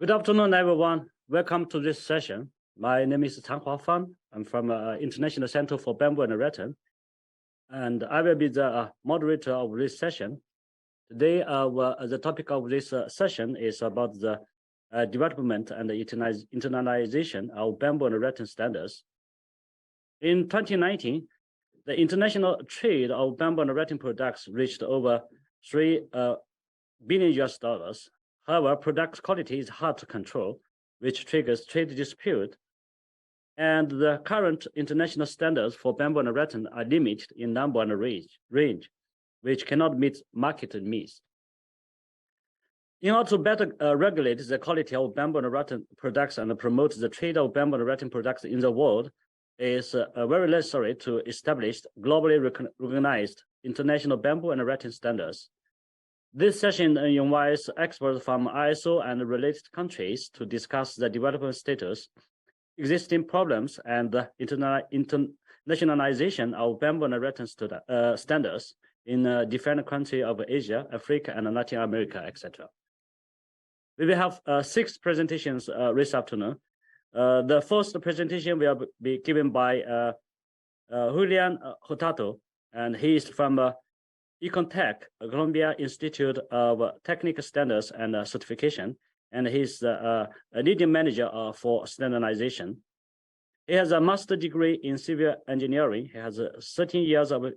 Good afternoon, everyone. Welcome to this session. My name is Changhua Fan. I'm from International Center for Bamboo and Rattan, and I will be the moderator of this session. Today, the topic of this session is about the development and the internationalization of bamboo and rattan standards. In 2019, the international trade of bamboo and rattan products reached over $3 billion. However, product quality is hard to control, which triggers trade dispute. And the current international standards for bamboo and rattan are limited in number and range, which cannot meet market needs. In order to better regulate the quality of bamboo and rattan products and promote the trade of bamboo and rattan products in the world, it is very necessary to establish globally recognized international bamboo and rattan standards. This session invites experts from ISO and related countries to discuss the development status, existing problems, and the internationalization of bamboo and rattan standards in different countries of Asia, Africa, and Latin America, etc. We will have 6 presentations this afternoon. The first presentation will be given by Julian Hurtado, and he is from Econtech, Columbia Institute of Technical Standards and Certification, and he's a leading manager for standardization. He has a master's degree in civil engineering. He has 13 years of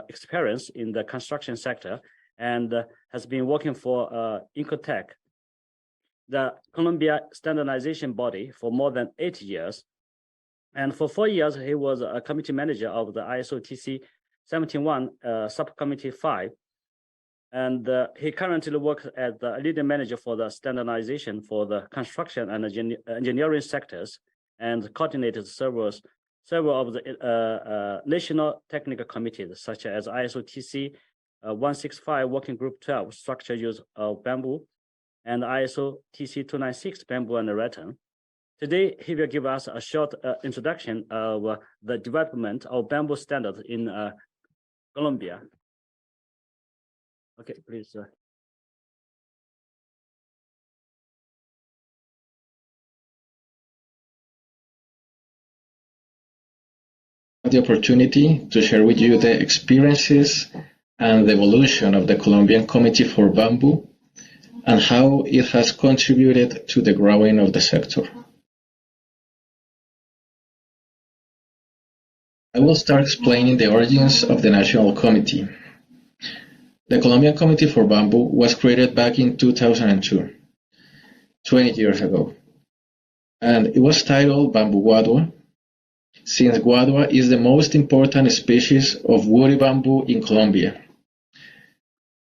experience in the construction sector and has been working for Econtech, the Columbia standardization body, for more than 8 years. And for 4 years, he was a committee manager of the ISO TC 71 subcommittee 5, and he currently works as the leading manager for the standardization for the construction and engineering sectors, and coordinated several of the national technical committees, such as ISO TC 165 Working Group 12 Structure Use of Bamboo, and ISO TC 296 Bamboo and Rattan. Today, he will give us a short introduction of the development of bamboo standards in Colombia. Okay, please. The opportunity to share with you the experiences and the evolution of the Colombian Committee for Bamboo and how it has contributed to the growing of the sector. I will start explaining the origins of the National Committee. The Colombian Committee for Bamboo was created back in 2002, 20 years ago, and it was titled Bamboo Guadua, since guadua is the most important species of woody bamboo in Colombia.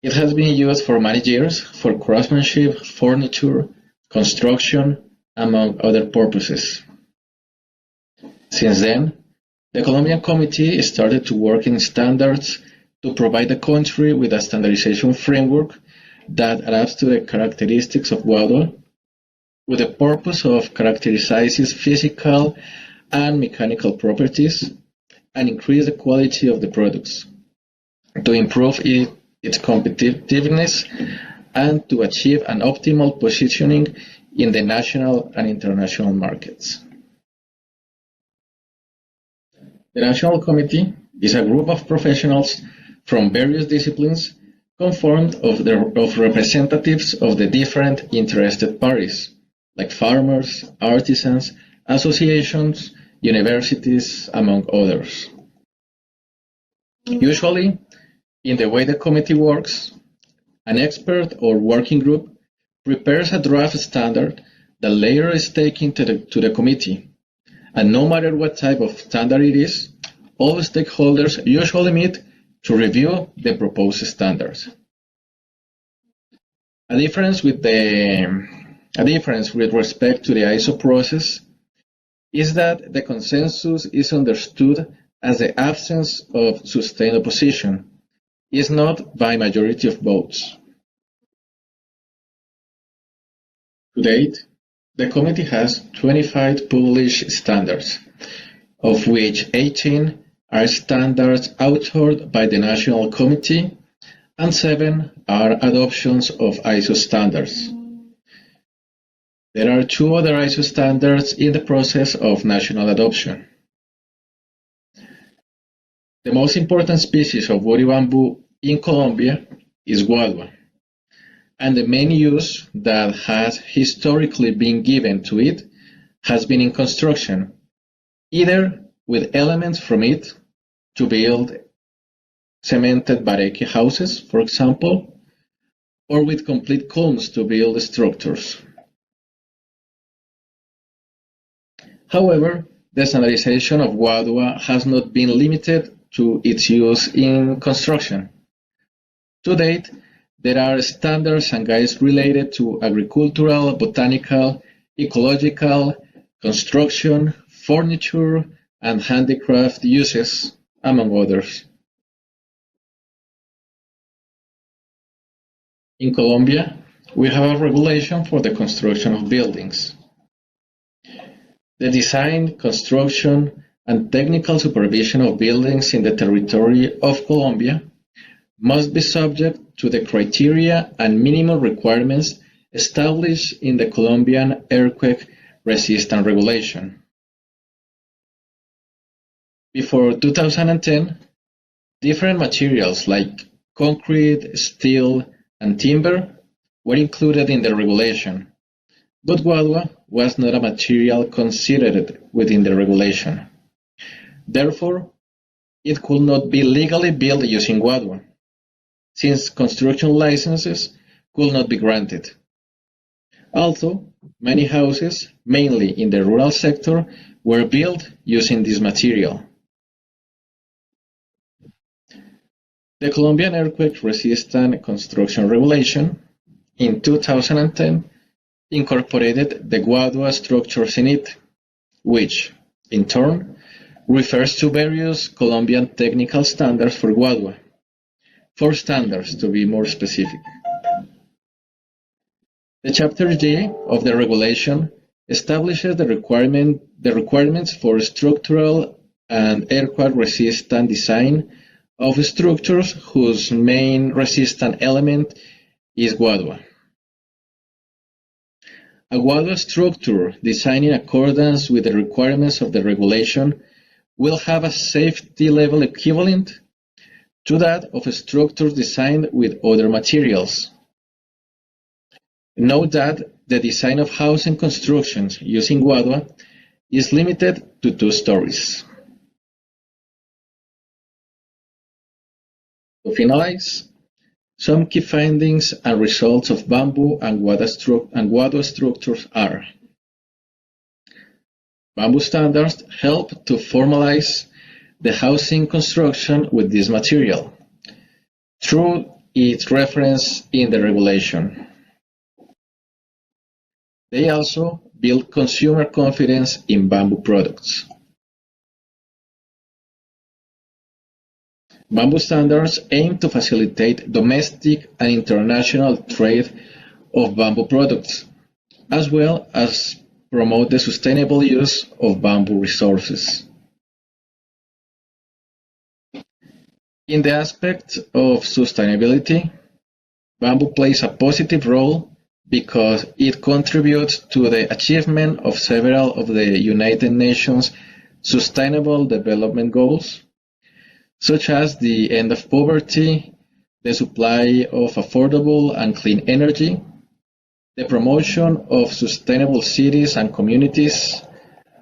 It has been used for many years for craftsmanship, furniture, construction, among other purposes. Since then, the Colombian Committee started to work in standards to provide the country with a standardization framework that adapts to the characteristics of guadua, with the purpose of characterizing physical and mechanical properties and increase the quality of the products, to improve its competitiveness, and to achieve an optimal positioning in the national and international markets. The National Committee is a group of professionals from various disciplines conformed of representatives of the different interested parties, like farmers, artisans, associations, universities, among others. Usually, in the way the committee works, an expert or working group prepares a draft standard that later is taken to the committee. And no matter what type of standard it is, all stakeholders usually meet to review the proposed standards. A difference with respect to the ISO process is that the consensus is understood as the absence of sustained opposition, is not by majority of votes. To date, the committee has 25 published standards, of which 18 are standards authored by the National Committee and 7 are adoptions of ISO standards. There are two other ISO standards in the process of national adoption. The most important species of woody bamboo in Colombia is guadua, and the main use that has historically been given to it has been in construction, either with elements from it to build cemented bareke houses, for example, or with complete culms to build structures. However, the standardization of guadua has not been limited to its use in construction. To date, there are standards and guides related to agricultural, botanical, ecological, construction, furniture, and handicraft uses, among others. In Colombia, we have a regulation for the construction of buildings. The design, construction, and technical supervision of buildings in the territory of Colombia must be subject to the criteria and minimum requirements established in the Colombian Earthquake Resistance Regulation. Before 2010, different materials like concrete, steel, and timber were included in the regulation, but guadua was not a material considered within the regulation. Therefore, it could not be legally built using guadua, since construction licenses could not be granted. Also, many houses, mainly in the rural sector, were built using this material. The Colombian Earthquake-Resistant Construction Regulation, in 2010, incorporated the guadua structures in it, which, in turn, refers to various Colombian technical standards for guadua. 4 standards to be more specific. The Chapter G of the regulation establishes the requirements for structural and earthquake-resistant design of structures whose main resistant element is guadua. A guadua structure designed in accordance with the requirements of the regulation will have a safety level equivalent to that of structures designed with other materials. Note that the design of housing constructions using guadua is limited to 2 stories. To finalize, some key findings and results of bamboo and guadua structures are: bamboo standards help to formalize the housing construction with this material through its reference in the regulation. They also build consumer confidence in bamboo products. Bamboo standards aim to facilitate domestic and international trade of bamboo products, as well as promote the sustainable use of bamboo resources. In the aspect of sustainability, bamboo plays a positive role because it contributes to the achievement of several of the United Nations Sustainable Development Goals, such as the end of poverty, the supply of affordable and clean energy, the promotion of sustainable cities and communities,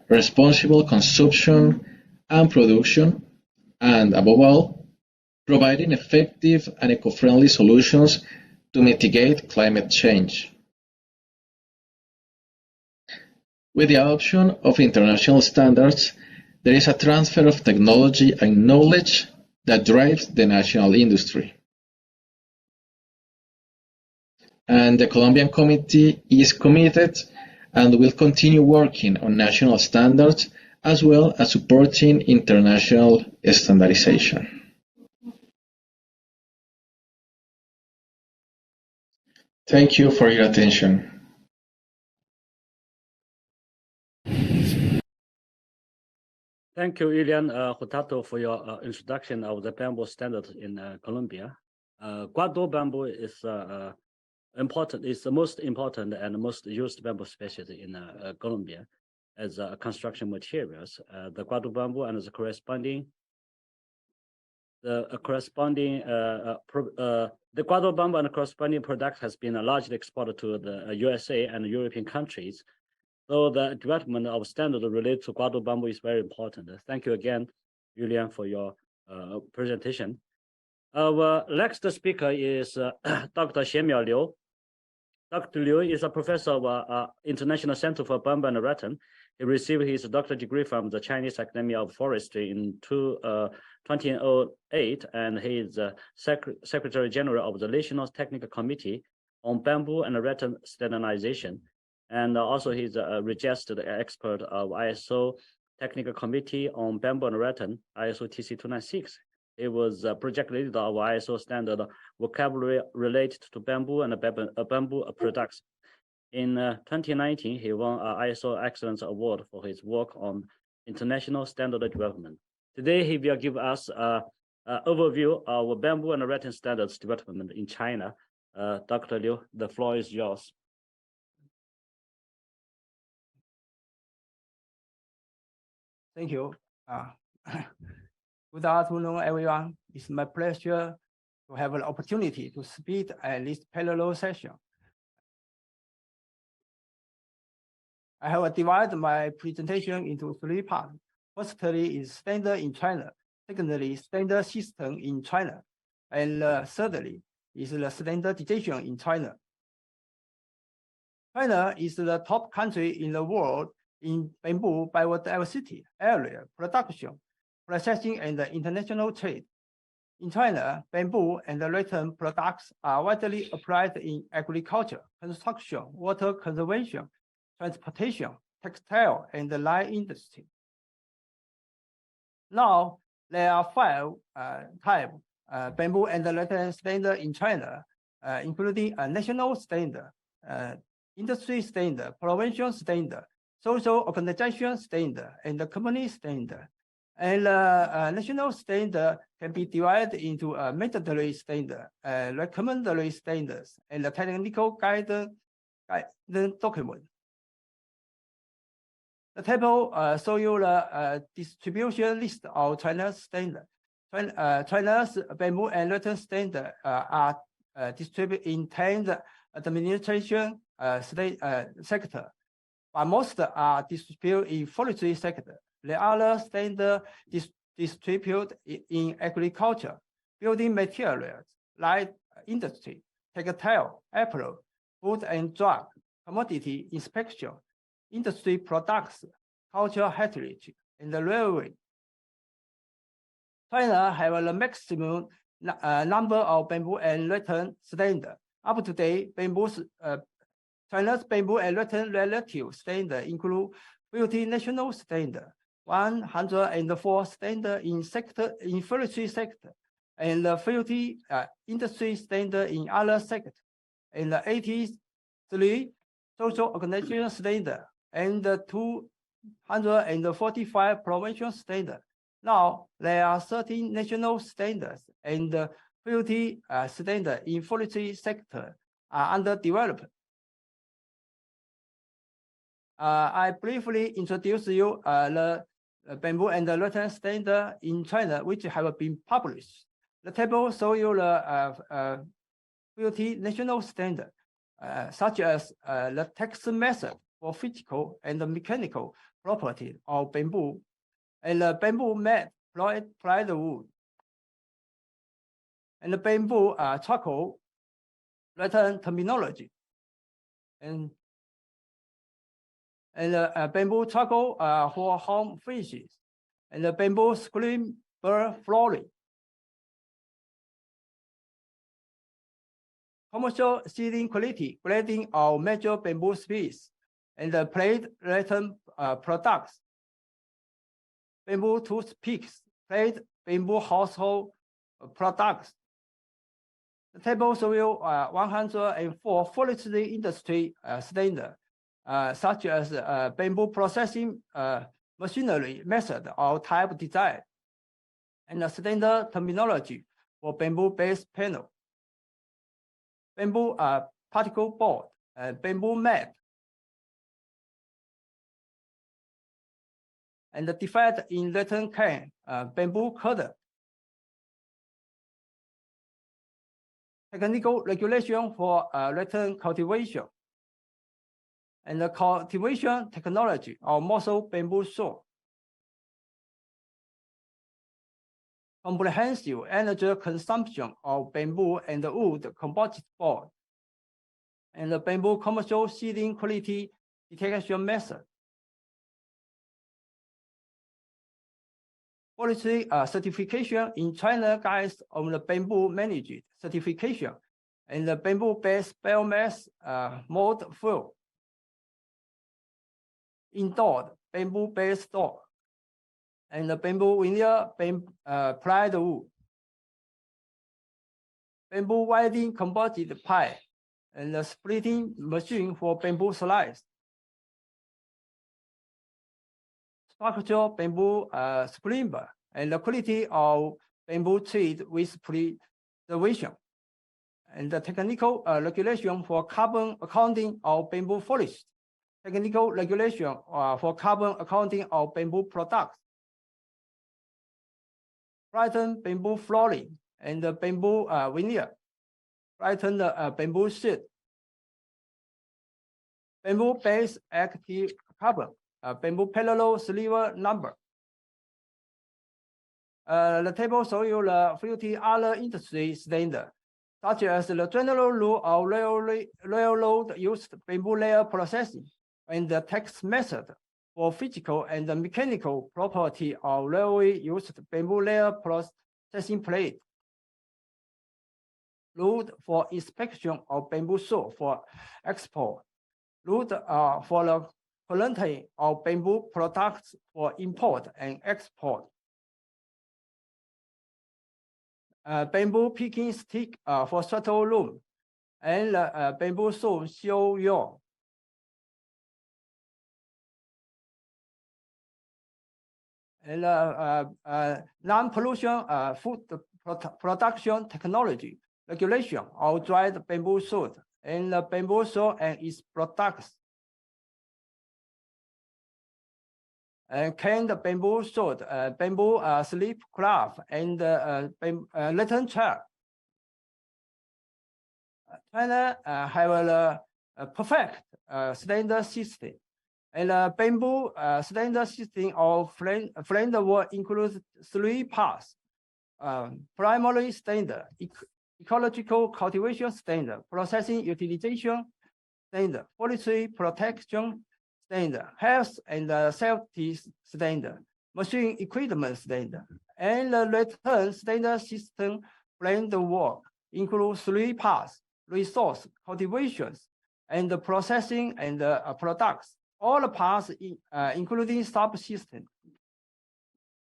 responsible consumption and production, and above all, providing effective and eco-friendly solutions to mitigate climate change. With the adoption of international standards, there is a transfer of technology and knowledge that drives the national industry. And the Colombian Committee is committed and will continue working on national standards as well as supporting international standardization. Thank you for your attention. Thank you, Ilian Hurtado, for your introduction of the bamboo standard in Colombia. Guadua bamboo is important. It's the most important and most used bamboo species in Colombia as construction materials. The guado bamboo and the corresponding the guado bamboo and corresponding product has been largely exported to the USA and European countries. So the development of standards related to guado bamboo is very important. Thank you again, Julian, for your presentation. Our next speaker is Dr. Xianmiao Liu. Dr. Liu is a professor of International Center for Bamboo and Rattan. He received his doctorate degree from the Chinese Academy of Forestry in 2008, and he is Secretary General of the National Technical Committee on Bamboo and Rattan Standardization. And also he's a registered expert of ISO Technical Committee on Bamboo and Rattan, ISO TC 296. He was a project leader of ISO standard vocabulary related to bamboo and bamboo products. In 2019, he won an ISO Excellence Award for his work on international standard development. Today, he will give us an overview of bamboo and rattan standards development in China. Dr. Liu, the floor is yours. Thank you. Good afternoon, everyone. It's my pleasure to have an opportunity to speak at this parallel session. I have divided my presentation into 3 parts. Firstly is standard in China. Secondly, standard system in China. And thirdly is the standardization in China. China is the top country in the world in bamboo biodiversity, area, production, processing, and international trade. In China, bamboo and rattan products are widely applied in agriculture, construction, water conservation, transportation, textile, and the light industry. Now, there are 5 types bamboo and rattan standard in China, including a national standard, industry standard, provincial standard, social organization standard, and the company standard. And national standard can be divided into a mandatory standard, recommendatory standards, and the technical guidance document. The table shows you the distribution list of China's standard. China's bamboo and rattan standard are distributed in 10 administration sector, but most are distributed in forestry sector. The other standard distributed in agriculture, building materials, light industry, textile, apparel, food and drug, commodity inspection, industry products, cultural heritage, and the railway. China have the maximum number of bamboo and rattan standards. Up to date, China's bamboo and rattan relative standard include 50 national standard, 104 standard in forestry sector, and 50 industry standard in other sectors, and 83 social organization standard, and 245 provincial standard. Now there are 13 national standards and 50 standard in forestry sector are under development. I briefly introduce you the bamboo and the rattan standard in China, which have been published. The table shows you the 50 national standard, such as the text method for physical and mechanical property of bamboo, and the bamboo mat plywood, and the bamboo charcoal rattan terminology, and bamboo charcoal for home finishes, and the bamboo screen bird flooring. Commercial seeding quality grading of major bamboo species, and the plate rattan products. Bamboo toothpicks, plate bamboo household products. The table shows you 104 forestry industry standards, such as bamboo processing machinery method or type design, and the standard terminology for bamboo-based panel. bamboo particle board, bamboo mat, and the defect in rattan cane, bamboo cutter. Technical regulation for rattan cultivation, and the cultivation technology of muscle bamboo saw. Comprehensive energy consumption of bamboo and wood composite board, and the bamboo commercial seeding quality detection method. Policy certification in China guides on the bamboo managed certification and the bamboo-based biomass mode fuel. Indoor bamboo-based door, and the bamboo veneer plied wood. Bamboo winding composite pipe, and the splitting machine for bamboo slice. Structural bamboo splimber, and the quality of bamboo treat with preservation. And the technical regulation for carbon accounting of bamboo forest. Technical regulation for carbon accounting of bamboo products. Rattan bamboo flooring, and the bamboo veneer. Rattan bamboo sheet. Bamboo-based active carbon. Bamboo parallel sliver number. The table shows you the 50 other industry standards, such as the general rule of railroad used bamboo layer processing, and the text method for physical and mechanical property of railway used bamboo layer processing plate. Rule for inspection of bamboo saw for export. Rule for the quality of bamboo products for import and export. Bamboo picking stick for shuttle room, and bamboo saw show yaw. And non-pollution food production technology regulation of dried bamboo shoot, and the bamboo saw and its products. And canned bamboo sword, bamboo sleep cloth, and rattan chair. China have a perfect standard system, and bamboo standard system of framework includes 3 parts: primary standard, ecological cultivation standard, processing utilization standard, forestry protection standard, health and safety standard, machine equipment standard, and the rattan standard system framework includes 3 parts: resource, cultivations, and the processing and products. All the parts including subsystem.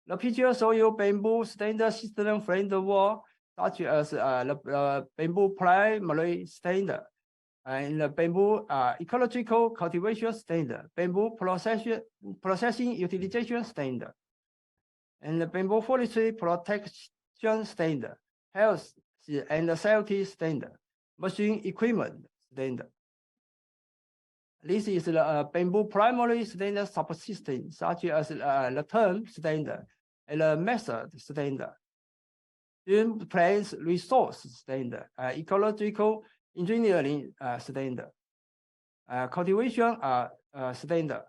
The picture shows you bamboo standard system framework, such as the bamboo primary standard, and the bamboo ecological cultivation standard, bamboo processing utilization standard, and the bamboo forestry protection standard, health and safety standard, machine equipment standard. This is the bamboo primary standard subsystem, such as the term standard and the method standard, place resource standard, ecological engineering standard, cultivation standard.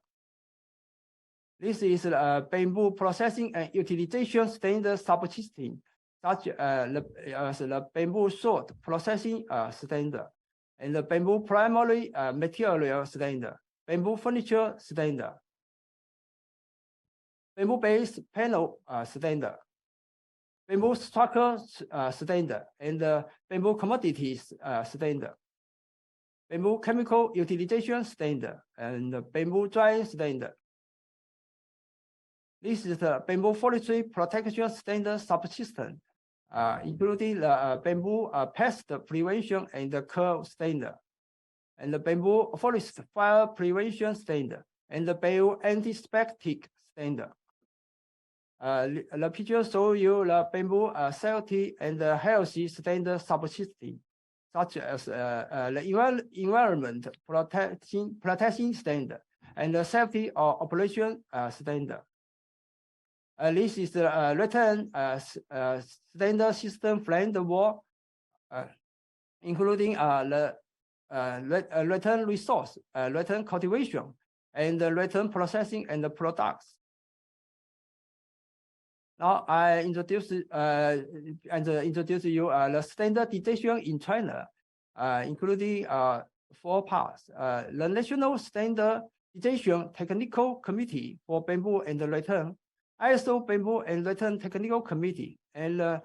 This is the bamboo processing and utilization standard subsystem, such as the bamboo short processing standard, and the bamboo primary material standard, bamboo furniture standard, bamboo-based panel standard, bamboo structure standard, and the bamboo commodities standard, bamboo chemical utilization standard, and the bamboo drying standard. This is the bamboo forestry protection standard subsystem, including the bamboo pest prevention and the curve standard, and the bamboo forest fire prevention standard, and the bamboo antiseptic standard. The picture shows you the bamboo safety and the healthy standard subsystem. such as the environment protection standard and the safety of operation standard. This is the Rattan standard system framework, including the Rattan resource, Rattan cultivation, and the Rattan processing and the products. Now I introduce you the standardization in China, including 4 parts. The National Standardization Technical Committee for Bamboo and Rattan, ISO Bamboo and Rattan Technical Committee, and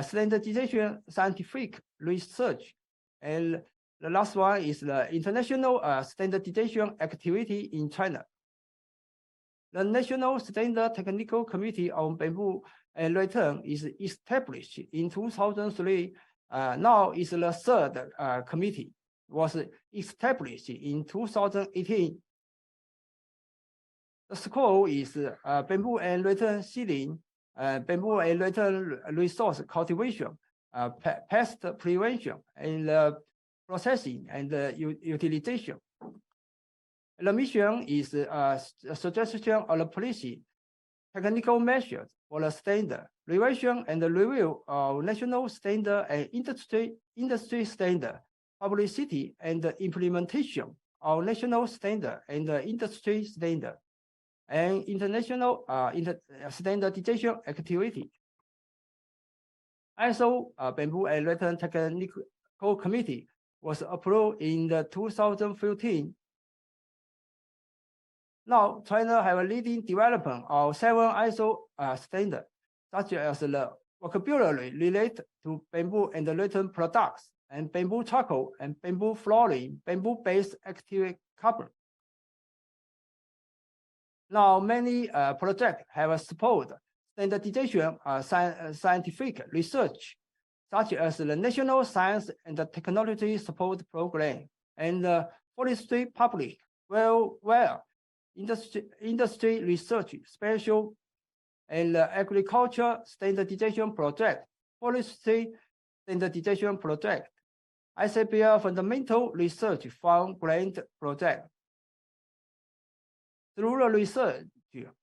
Standardization Scientific Research. And the last one is the International Standardization Activity in China. The National Standard Technical Committee on Bamboo and Rattan is established in 2003. Now is the 3rd committee, was established in 2018. The scope is bamboo and rattan seeding, bamboo and rattan resource cultivation, pest prevention, and processing and utilization. The mission is a suggestion of the policy, technical measures for the standard, revision and review of national standard and industry standard, publicity and implementation of national standard and industry standard, and international standardization activity. ISO Bamboo and Rattan Technical Committee was approved in 2015. Now, China have a leading development of 7 ISO standards, such as the vocabulary related to bamboo and rattan products, and bamboo charcoal, and bamboo flooring, bamboo-based active carbon. Now, many projects have support standardization scientific research, such as the National Science and Technology Support Program and the Forestry Public Welfare Industry Research Special and Agriculture Standardization Project, Forestry Standardization Project, ICBR Fundamental Research Fund Grant Project. Through the research,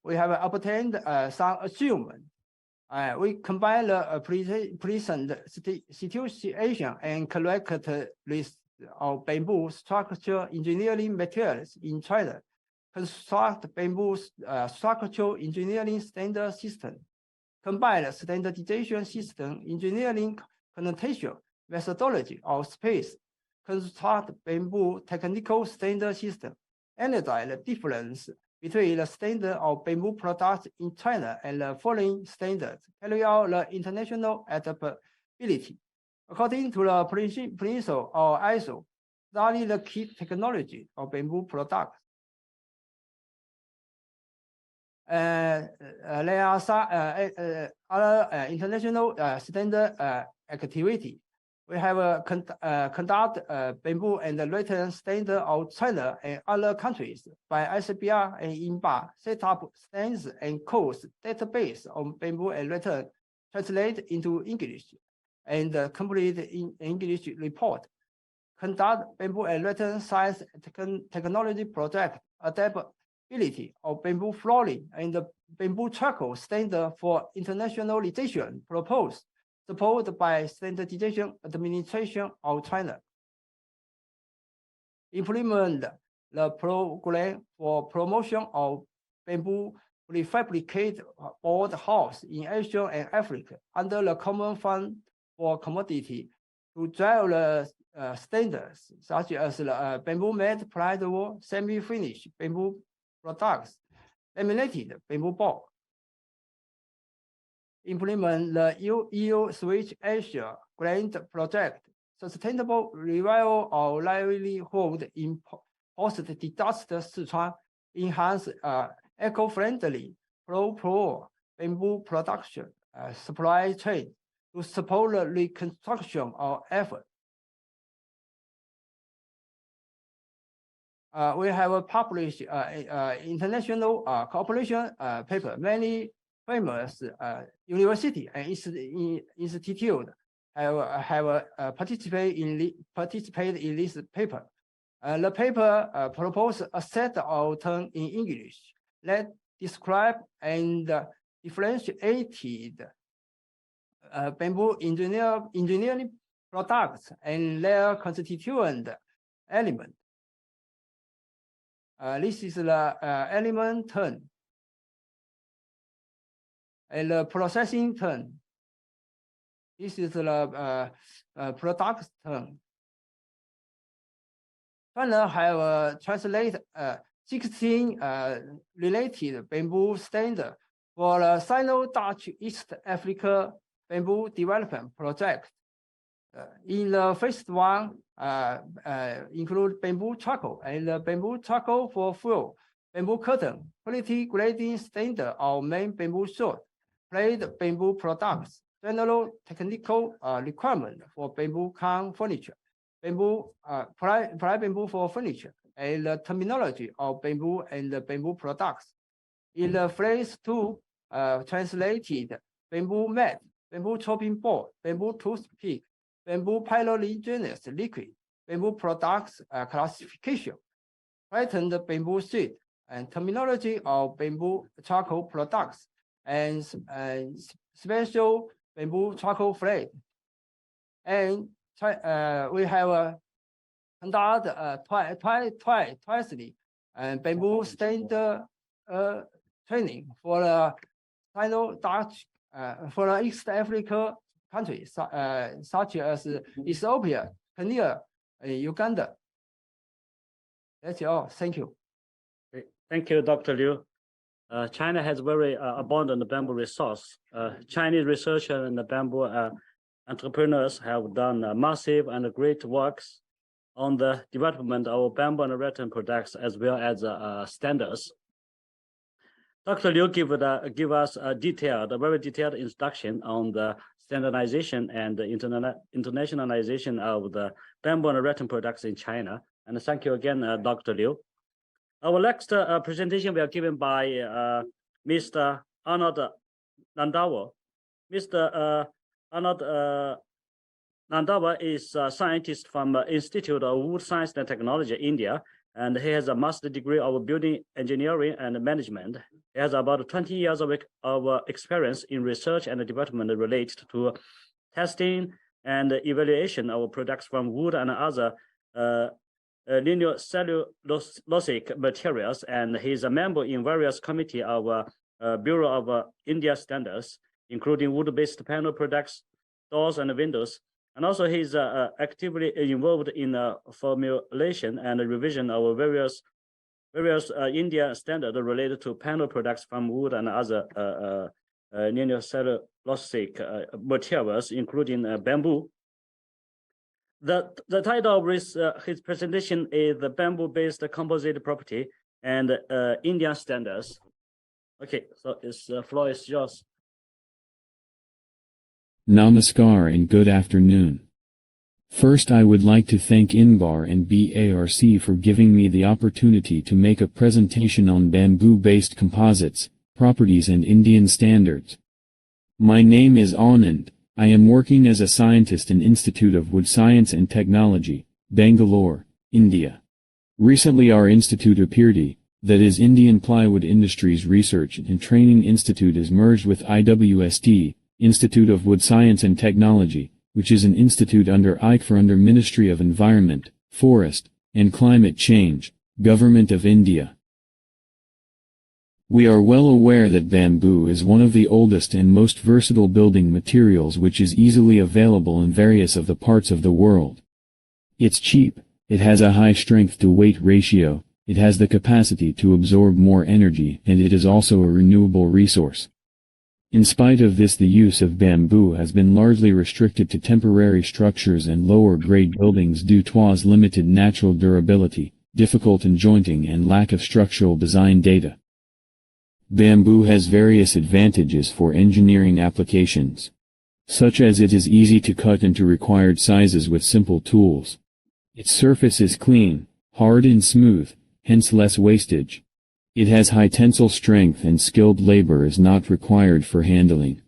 we have obtained some achievement. We combine the present situation and correct list of bamboo structural engineering materials in China, construct bamboo structural engineering standard system, combine standardization system engineering connotation methodology of space, construct bamboo technical standard system, analyze the difference between the standard of bamboo products in China and the foreign standards, carry out the international adaptability. According to the principle of ISO, study the key technology of bamboo products. There are some other international standard activity. We have conduct bamboo and rattan standard of China and other countries by ICBR and INBAR, set up stands and codes database on bamboo and rattan, translate into English, and complete in English report. Conduct bamboo and rattan science technology project, adaptability of bamboo flooring and the bamboo charcoal standard for internationalization proposed, supported by Standardization Administration of China. Implement the program for promotion of bamboo prefabricated board house in Asia and Africa under the Common Fund for Commodity to drive the standards such as the bamboo mat, plywood, semi-finished bamboo products, laminated bamboo board. Implement the EU Switch Asia Grant Project, sustainable revival of livelihood in post-disaster Sichuan, enhance eco-friendly pro bamboo production supply chain to support the reconstruction of effort. We have published international cooperation paper. Many famous university and institute have participated in this paper. The paper proposed a set of terms in English that describe and differentiated bamboo engineering products and their constituent element. This is the element term and the processing term. This is the product term. China have translated 16 related bamboo standards for the Sino-Dutch East Africa Bamboo Development Project. In the first one, include bamboo charcoal and the bamboo charcoal for fuel, bamboo curtain, quality grading standard of main bamboo short, plaid bamboo products, general technical requirement for bamboo can furniture, bamboo ply bamboo for furniture, and the terminology of bamboo and the bamboo products. In the phase 2, translated bamboo mat, bamboo chopping board, bamboo toothpick, bamboo pyrogenous liquid, bamboo products classification, patterned bamboo sheet, and terminology of bamboo charcoal products, and special bamboo charcoal flake. And we have conducted twice bamboo standard training for the Sino-Dutch for the East Africa countries such as Ethiopia, Kenya, Uganda. That's all. Thank you. Thank you, Dr. Liu. China has very abundant bamboo resource. Chinese researchers and the bamboo entrepreneurs have done massive and great works on the development of bamboo and rattan products as well as standards. Dr. Liu give us a very detailed introduction on the standardization and the internationalization of the bamboo and rattan products in China. And thank you again, Dr. Liu. Our next presentation will be given by Mr. Arnold Nandawa. Mr. Arnold Nandawa is a scientist from Institute of Wood Science and Technology, India, and he has a master's degree of building engineering and management. He has about 20 years of experience in research and development related to testing and evaluation of products from wood and other linear cellulosic materials, and he is a member in various committees of Bureau of India Standards, including wood-based panel products, doors and windows. And also he is actively involved in formulation and revision of various India standards related to panel products from wood and other linear cellulosic materials, including bamboo. The title of his presentation is the bamboo-based composite property and Indian standards. Okay, so the floor is yours. Namaskar and good afternoon. First, I would like to thank INBAR and BARC for giving me the opportunity to make a presentation on bamboo-based composites, properties and Indian standards. My name is Anand. I am working as a scientist in Institute of Wood Science and Technology, Bangalore, India. Recently our institute appeared, that is Indian Plywood Industries Research and Training Institute, is merged with IWST, Institute of Wood Science and Technology, which is an institute under ICFR under Ministry of Environment, Forest, and Climate Change, Government of India. We are well aware that bamboo is one of the oldest and most versatile building materials which is easily available in various of the parts of the world. It's cheap, it has a high strength-to-weight ratio, it has the capacity to absorb more energy, and it is also a renewable resource. In spite of this, the use of bamboo has been largely restricted to temporary structures and lower-grade buildings due to its limited natural durability, difficult jointing and lack of structural design data. Bamboo has various advantages for engineering applications, such as it is easy to cut into required sizes with simple tools. Its surface is clean, hard and smooth, hence less wastage. It has high tensile strength and skilled labor is not required for handling.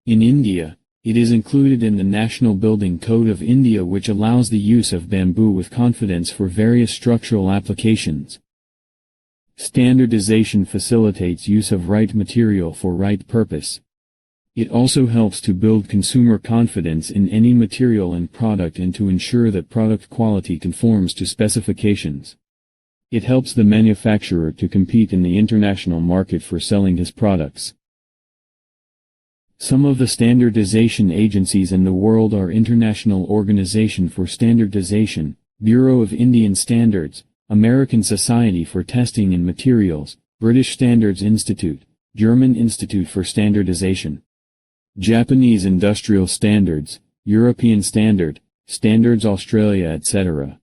In India, It is included in the National Building Code of India, which allows the use of bamboo with confidence for various structural applications. Standardization facilitates use of right material for right purpose. It also helps to build consumer confidence in any material and product and to ensure that product quality conforms to specifications. It helps the manufacturer to compete in the international market for selling his products. Some of the standardization agencies in the world are International Organization for Standardization, Bureau of Indian Standards, American Society for Testing in Materials, British Standards Institute, German Institute for Standardization, Japanese Industrial Standards, European Standard, Standards Australia, etc.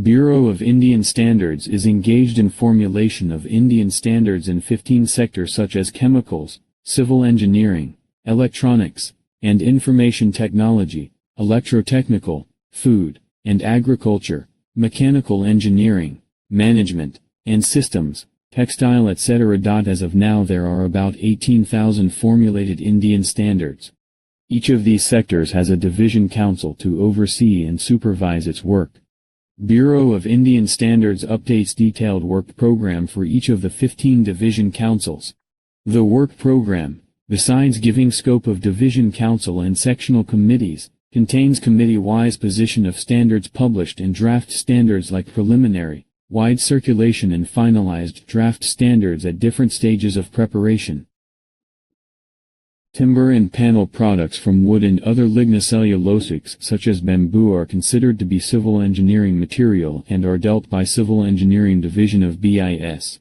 Bureau of Indian Standards is engaged in formulation of Indian standards in 15 sectors such as chemicals, civil engineering, electronics, and information technology, electrotechnical, food, and agriculture, mechanical engineering, management, and systems, textile, etc. As of now there are about 18,000 formulated Indian standards. Each of these sectors has a division council to oversee and supervise its work. Bureau of Indian Standards updates detailed work program for each of the 15 division councils. The work program, besides giving scope of division council and sectional committees, contains committee-wise position of standards published and draft standards like preliminary, wide circulation and finalized draft standards at different stages of preparation. Timber and panel products from wood and other lignocellulosics such as bamboo are considered to be civil engineering material and are dealt by Civil Engineering Division of BIS.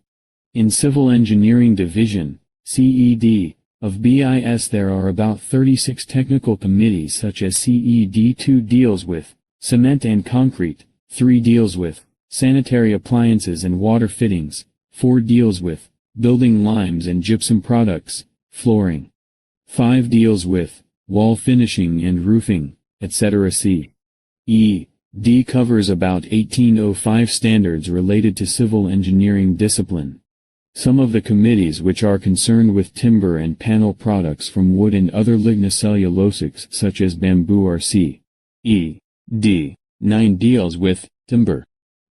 In Civil Engineering Division, CED, of BIS there are about 36 technical committees such as CED 2 deals with cement and concrete, 3 deals with sanitary appliances and water fittings, 4 deals with building limes and gypsum products, flooring, 5 deals with wall finishing and roofing, etc. CED covers about 1805 standards related to civil engineering discipline. Some of the committees which are concerned with timber and panel products from wood and other lignocellulosics such as bamboo are CED. 9 deals with timber.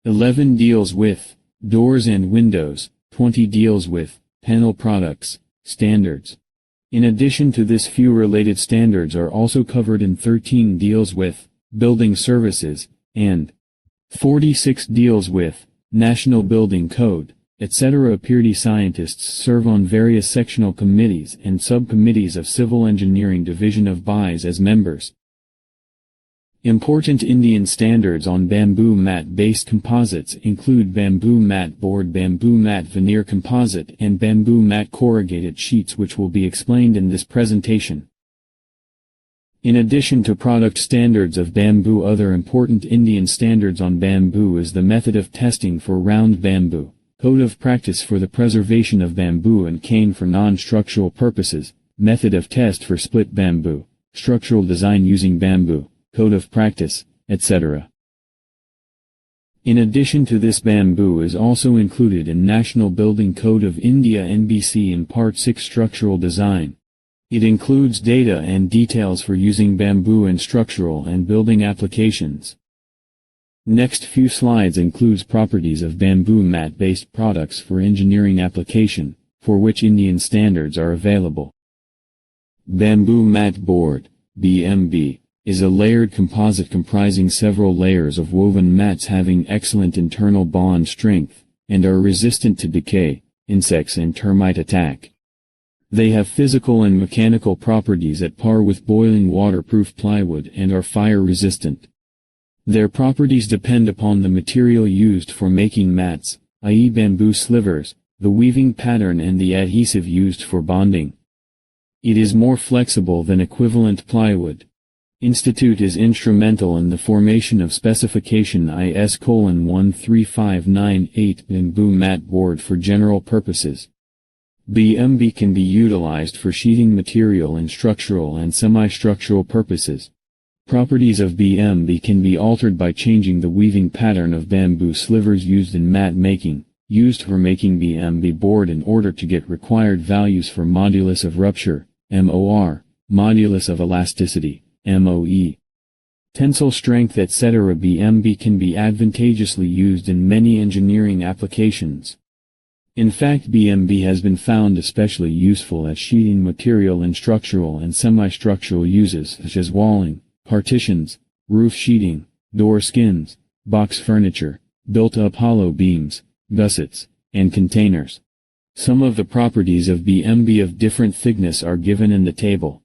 11 deals with doors and windows. 20 deals with panel products, standards. In addition to this, few related standards are also covered in 13 deals with building services, and 46 deals with National Building Code, etc. PhD scientists serve on various sectional committees and subcommittees of Civil Engineering Division of BIS as members. Important Indian standards on bamboo mat-based composites include bamboo mat board, bamboo mat veneer composite, and bamboo mat corrugated sheets, which will be explained in this presentation. In addition to product standards of bamboo, other important Indian standards on bamboo is the method of testing for round bamboo, Code of Practice for the preservation of bamboo and cane for non-structural purposes, Method of Test for split bamboo, Structural Design using bamboo, Code of Practice, etc. In addition to this, bamboo is also included in National Building Code of India (NBC) in Part 6 Structural Design. It includes data and details for using bamboo in structural and building applications. Next few slides includes properties of bamboo mat-based products for engineering application, for which Indian standards are available. Bamboo mat board, BMB, is a layered composite comprising several layers of woven mats having excellent internal bond strength, and are resistant to decay, insects and termite attack. They have physical and mechanical properties at par with boiling waterproof plywood and are fire resistant. Their properties depend upon the material used for making mats, i.e. bamboo slivers, the weaving pattern and the adhesive used for bonding. It is more flexible than equivalent plywood. Institute is instrumental in the formation of specification IS:13598 bamboo mat board for general purposes. BMB can be utilized for sheeting material in structural and semi-structural purposes. Properties of BMB can be altered by changing the weaving pattern of bamboo slivers used in mat making, used for making BMB board in order to get required values for modulus of rupture, MOR, modulus of elasticity, MOE, tensile strength etc. BMB can be advantageously used in many engineering applications. In fact, BMB has been found especially useful as sheeting material in structural and semi-structural uses such as walling, partitions, roof sheeting, door skins, box furniture, built-up hollow beams, gussets, and containers. Some of the properties of BMB of different thickness are given in the table.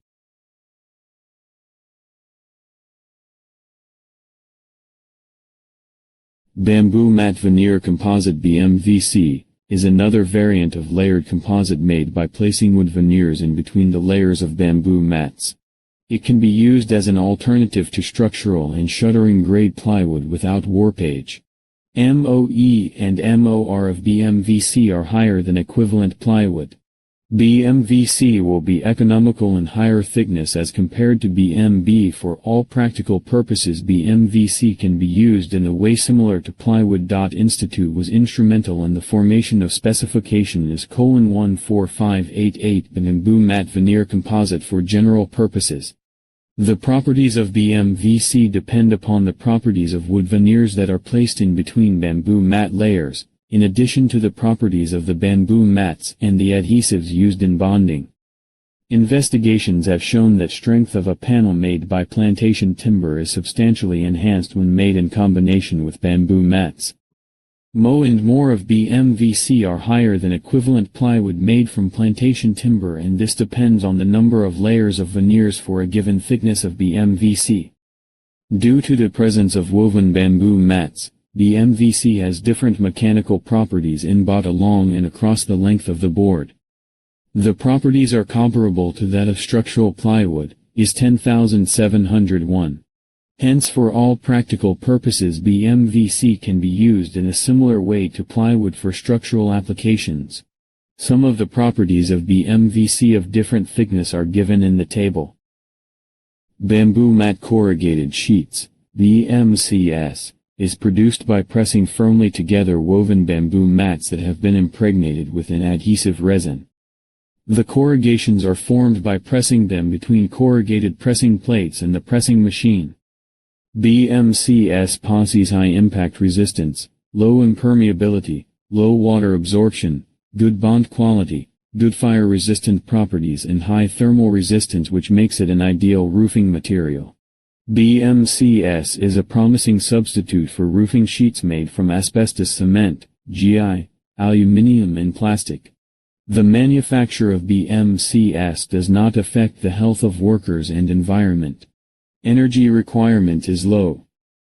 Bamboo matte veneer composite BMVC is another variant of layered composite made by placing wood veneers in between the layers of bamboo mats. It can be used as an alternative to structural and shuttering grade plywood without warpage. MOE and MOR of BMVC are higher than equivalent plywood. BMVC will be economical in higher thickness as compared to BMB. For all practical purposes, BMVC can be used in a way similar to plywood. Institute was instrumental in the formation of specification is 14588 bamboo matte veneer composite for general purposes. The properties of BMVC depend upon the properties of wood veneers that are placed in between bamboo mat layers, in addition to the properties of the bamboo mats and the adhesives used in bonding. Investigations have shown that strength of a panel made by plantation timber is substantially enhanced when made in combination with bamboo mats. MO and MOR of BMVC are higher than equivalent plywood made from plantation timber, and this depends on the number of layers of veneers for a given thickness of BMVC. Due to the presence of woven bamboo mats, BMVC has different mechanical properties in both along and across the length of the board. The properties are comparable to that of structural plywood, is 10,701. Hence, for all practical purposes, BMVC can be used in a similar way to plywood for structural applications. Some of the properties of BMVC of different thickness are given in the table. Bamboo mat corrugated sheets, BMCS, is produced by pressing firmly together woven bamboo mats that have been impregnated with an adhesive resin. The corrugations are formed by pressing them between corrugated pressing plates and the pressing machine. BMCS possesses high impact resistance, low impermeability, low water absorption, good bond quality, good fire resistant properties and high thermal resistance, which makes it an ideal roofing material. BMCS is a promising substitute for roofing sheets made from asbestos cement, GI, aluminium and plastic. The manufacture of BMCS does not affect the health of workers and environment. Energy requirement is low.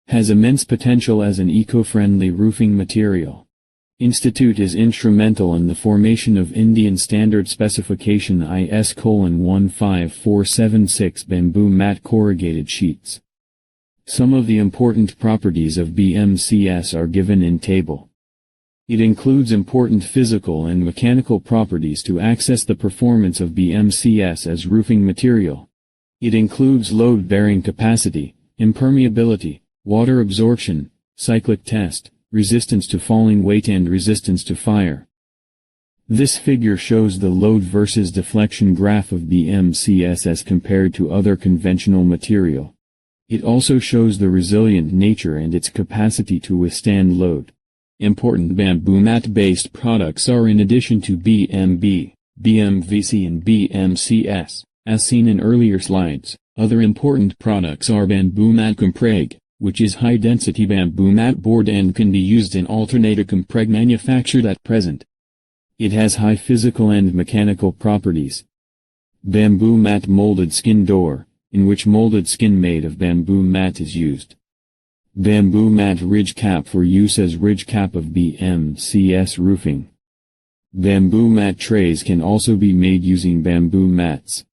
Has immense potential as an eco-friendly roofing material. Institute is instrumental in the formation of Indian Standard Specification IS:15476 bamboo mat corrugated sheets. Some of the important properties of BMCS are given in table. It includes important physical and mechanical properties to access the performance of BMCS as roofing material. It includes load-bearing capacity, impermeability, water absorption, cyclic test, resistance to falling weight and resistance to fire. This figure shows the load versus deflection graph of BMCS as compared to other conventional material. It also shows the resilient nature and its capacity to withstand load. Important bamboo mat-based products are, in addition to BMB, BMVC and BMCS, as seen in earlier slides, other important products are bamboo mat compreg, which is high-density bamboo mat board and can be used in alternator compreg manufactured at present. It has high physical and mechanical properties. Bamboo mat molded skin door, in which molded skin made of bamboo mat is used. Bamboo mat ridge cap for use as ridge cap of BMCS roofing. Bamboo mat trays can also be made using bamboo mats.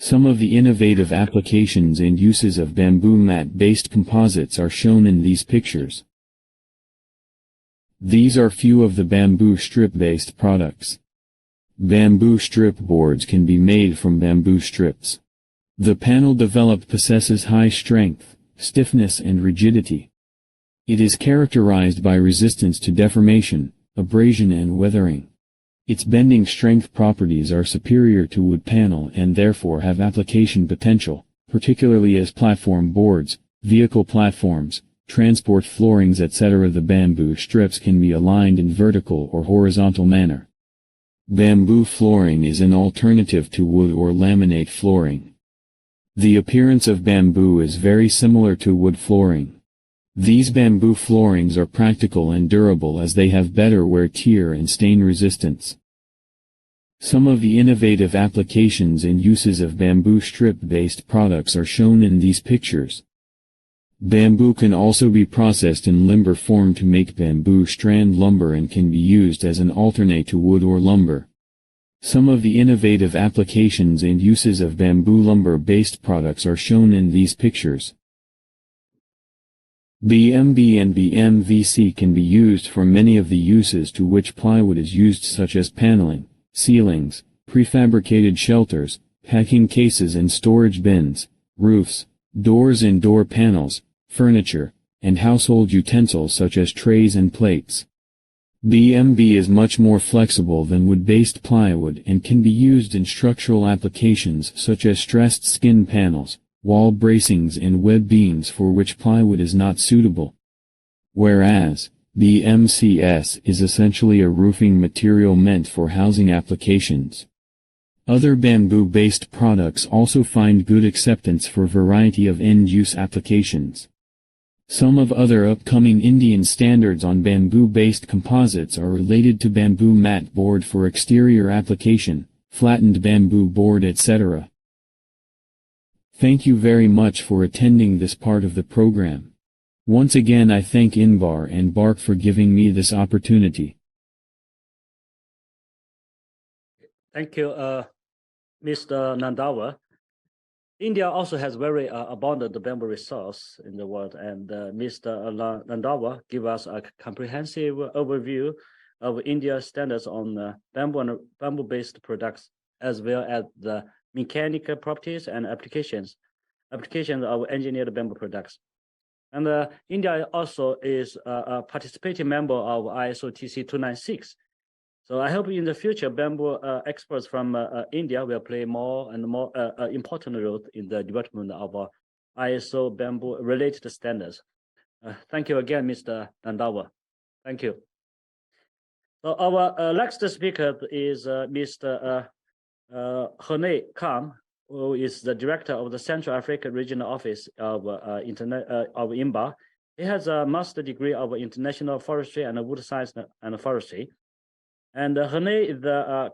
Some of the innovative applications and uses of bamboo mat-based composites are shown in these pictures. These are few of the bamboo strip-based products. Bamboo strip boards can be made from bamboo strips. The panel developed possesses high strength, stiffness and rigidity. It is characterized by resistance to deformation, abrasion and weathering. Its bending strength properties are superior to wood panel and therefore have application potential, particularly as platform boards, vehicle platforms, transport floorings etc. The bamboo strips can be aligned in vertical or horizontal manner. Bamboo flooring is an alternative to wood or laminate flooring. The appearance of bamboo is very similar to wood flooring. These bamboo floorings are practical and durable as they have better wear, tear and stain resistance. Some of the innovative applications and uses of bamboo strip-based products are shown in these pictures. Bamboo can also be processed in limber form to make bamboo strand lumber and can be used as an alternate to wood or lumber. Some of the innovative applications and uses of bamboo lumber-based products are shown in these pictures. BMB and BMVC can be used for many of the uses to which plywood is used, such as paneling, ceilings, prefabricated shelters, packing cases and storage bins, roofs, doors and door panels, furniture, and household utensils such as trays and plates. BMB is much more flexible than wood-based plywood and can be used in structural applications such as stressed skin panels, wall bracings and web beams for which plywood is not suitable. Whereas, BMCS is essentially a roofing material meant for housing applications. Other bamboo-based products also find good acceptance for a variety of end-use applications. Some of other upcoming Indian standards on bamboo-based composites are related to bamboo mat board for exterior application, flattened bamboo board, etc. Thank you very much for attending this part of the program. Once again I thank INBAR and BARC for giving me this opportunity. Thank you, Mr. Nandawa. India also has very abundant bamboo resource in the world, and Mr. Nandawa give us a comprehensive overview of India's standards on bamboo and bamboo-based products, as well as the mechanical properties and applications of engineered bamboo products. And India also is a participating member of ISO TC 296. So I hope in the future, bamboo experts from India will play more and more important role in the development of ISO bamboo-related standards. Thank you again, Mr. Nandawa. Thank you. So our next speaker is Mr. Rene Kam, who is the director of the Central Africa Regional Office of INBAR. He has a master's degree of international forestry and wood science and forestry. And Rene is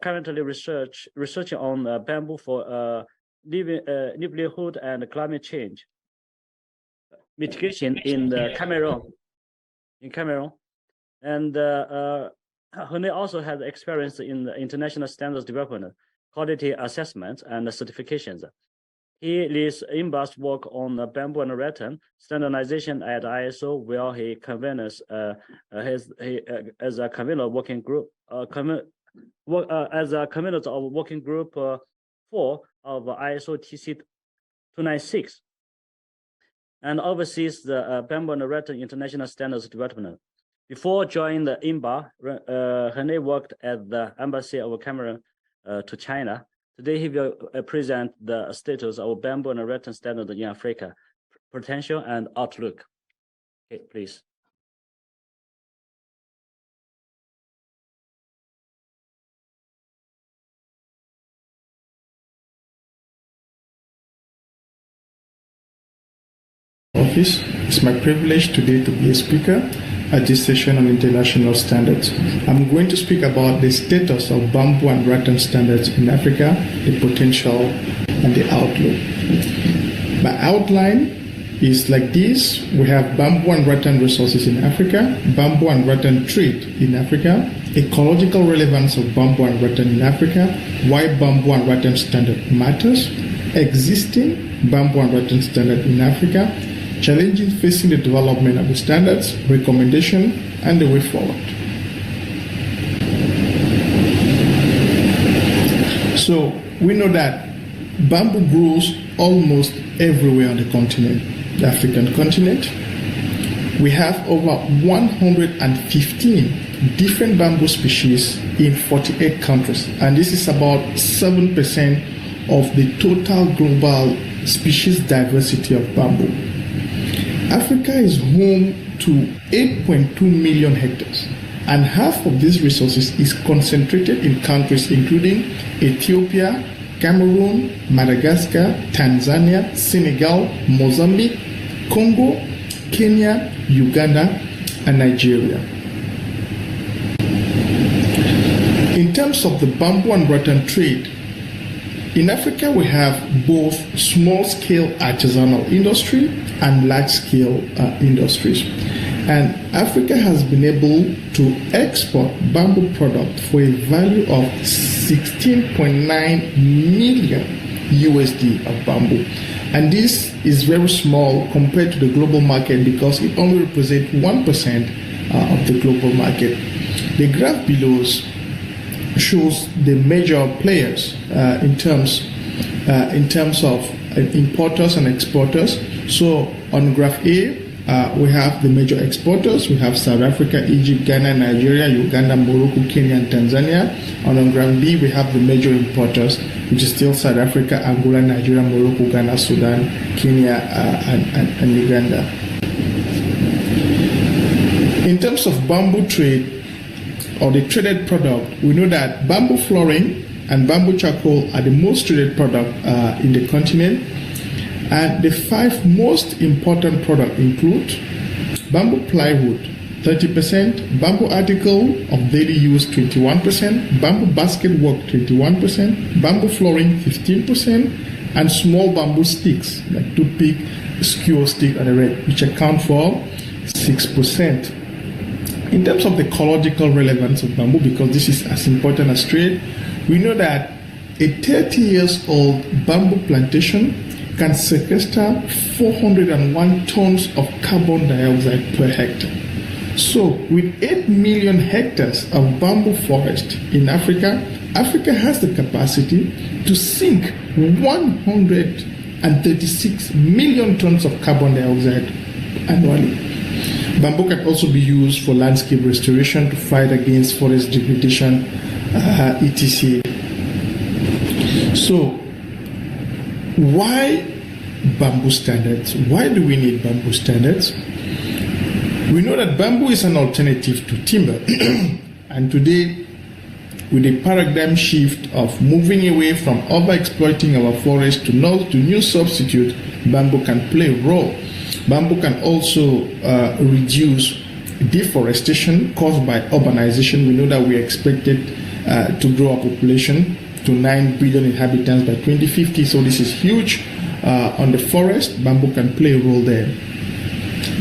currently researching on bamboo for livelihood and climate change mitigation in Cameroon. And Rene also has experience in the international standards development, quality assessment, and certifications. He leads INBAR's work on bamboo and rattan standardization at ISO, where he convenes as a convener working group, as a convener of working group 4 of ISO TC 296, and oversees the bamboo and rattan international standards development. Before joining the INBAR, Rene worked at the Embassy of Cameroon to China. Today, he will present the status of bamboo and rattan standards in Africa, potential and outlook. Okay, please. Office. It's my privilege today to be a speaker at this session on international standards. I'm going to speak about the status of bamboo and rattan standards in Africa, the potential and the outlook. My outline is like this. We have bamboo and rattan resources in Africa, bamboo and rattan trade in Africa, ecological relevance of bamboo and rattan in Africa, why bamboo and rattan standard matters, existing bamboo and rattan standard in Africa, challenges facing the development of the standards, recommendation, and the way forward. So we know that bamboo grows almost everywhere on the continent, the African continent. We have over 115 different bamboo species in 48 countries, and this is about 7% of the total global species diversity of bamboo. Africa is home to 8.2 million hectares, and half of these resources is concentrated in countries including Ethiopia, Cameroon, Madagascar, Tanzania, Senegal, Mozambique, Congo, Kenya, Uganda, and Nigeria. In terms of the bamboo and rattan trade, in Africa we have both small-scale artisanal industry and large-scale industries. And Africa has been able to export bamboo product for a value of 16.9 million USD of bamboo. And this is very small compared to the global market because it only represents 1% of the global market. The graph below shows the major players in terms of importers and exporters. So on graph A, we have the major exporters. We have South Africa, Egypt, Ghana, Nigeria, Uganda, Morocco, Kenya, and Tanzania. And on graph B, we have the major importers, which is still South Africa, Angola, Nigeria, Morocco, Ghana, Sudan, Kenya, and Uganda. In terms of bamboo trade, or the traded product, we know that bamboo flooring and bamboo charcoal are the most traded product in the continent. And the 5 most important products include bamboo plywood, 30%, bamboo article of daily use, 21%, bamboo basket work, 21%, bamboo flooring, 15%, and small bamboo sticks, like toothpick, skewer stick, and the red, which account for 6%. In terms of the ecological relevance of bamboo, because this is as important as trade, we know that a 30-year-old bamboo plantation can sequester 401 tons of carbon dioxide per hectare. So with 8 million hectares of bamboo forest in Africa, Africa has the capacity to sink 136 million tons of carbon dioxide annually. Bamboo can also be used for landscape restoration, to fight against forest degradation, etc. So, why bamboo standards? Why do we need bamboo standards? We know that bamboo is an alternative to timber. And today, with the paradigm shift of moving away from overexploiting our forests to new substitute, bamboo can play a role. Bamboo can also reduce deforestation caused by urbanization. We know that we are expected to grow our population to 9 billion inhabitants by 2050, so this is huge. On the forest, bamboo can play a role there.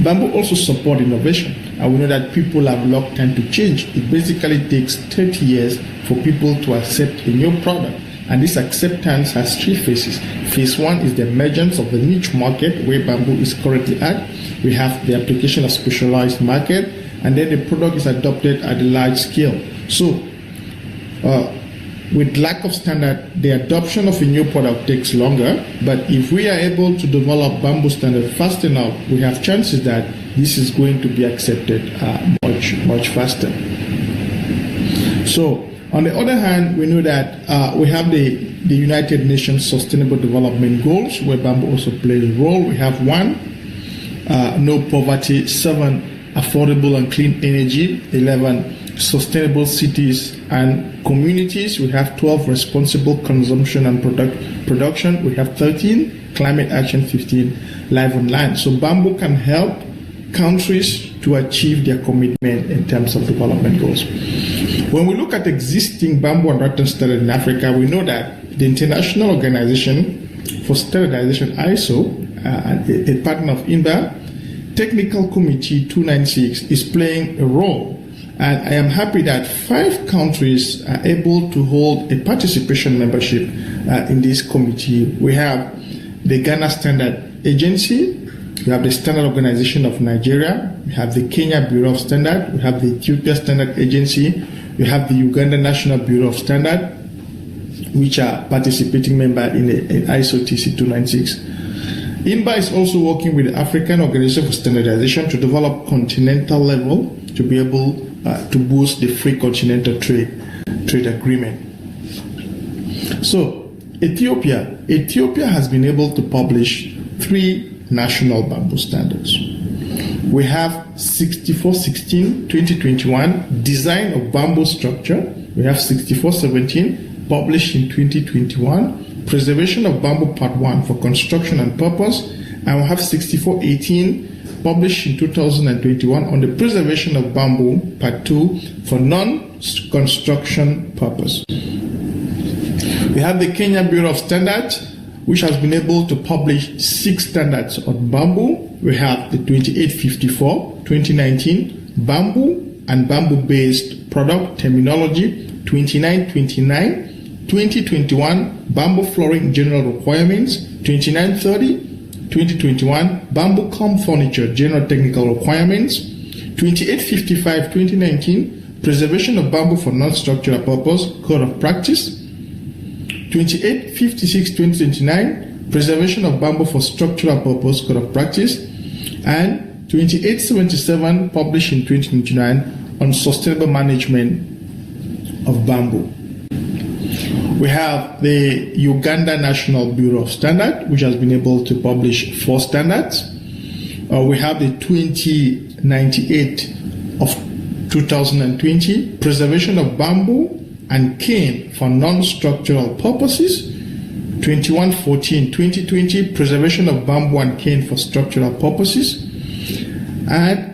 Bamboo also supports innovation, and we know that people have reluctant to change. It basically takes 30 years for people to accept a new product. And this acceptance has 3 phases. Phase 1 is the emergence of the niche market where bamboo is currently at. We have the application of specialized market, and then the product is adopted at a large scale. So, with lack of standard, the adoption of a new product takes longer, but if we are able to develop bamboo standard fast enough, we have chances that this is going to be accepted much faster. So, on the other hand, we know that we have the United Nations Sustainable Development Goals, where bamboo also plays a role. We have 1, no poverty, 7, affordable and clean energy, 11, sustainable cities and communities. We have 12, responsible consumption and production. We have 13, climate action, 15, live on land. So bamboo can help countries to achieve their commitment in terms of development goals. When we look at existing bamboo and rattan standards in Africa, we know that the International Organization for Standardization, ISO, a partner of INBAR, Technical Committee 296 is playing a role. And I am happy that 5 countries are able to hold a participation membership in this committee. We have the Ghana Standard Agency, we have the Standard Organization of Nigeria, we have the Kenya Bureau of Standard, we have the Ethiopia Standard Agency, we have the Uganda National Bureau of Standard, which are participating member in ISO TC 296. INBAR is also working with the African Organization for Standardization to develop continental level to be able to boost the free continental trade agreement. So Ethiopia has been able to publish 3 national bamboo standards. We have 6416 2021 design of bamboo structure. We have 6417 published in 2021 preservation of bamboo part 1 for construction and purpose, and we have 6418 published in 2021 on the preservation of bamboo part 2 for non-construction purpose. We have the Kenya Bureau of Standards, which has been able to publish 6 standards on bamboo. We have the 2854 2019 bamboo and bamboo-based product terminology, 2929 2021 bamboo flooring general requirements, 2930 2021 bamboo comb furniture general technical requirements, 2855 2019 preservation of bamboo for non-structural purpose code of practice, 2856 2029 preservation of bamboo for structural purpose code of practice, and 2877 published in 2029 on sustainable management of bamboo. We have the Uganda National Bureau of Standards, which has been able to publish 4 standards. We have the 2098 of 2020 preservation of bamboo and cane for non-structural purposes, 2114 2020 preservation of bamboo and cane for structural purposes, and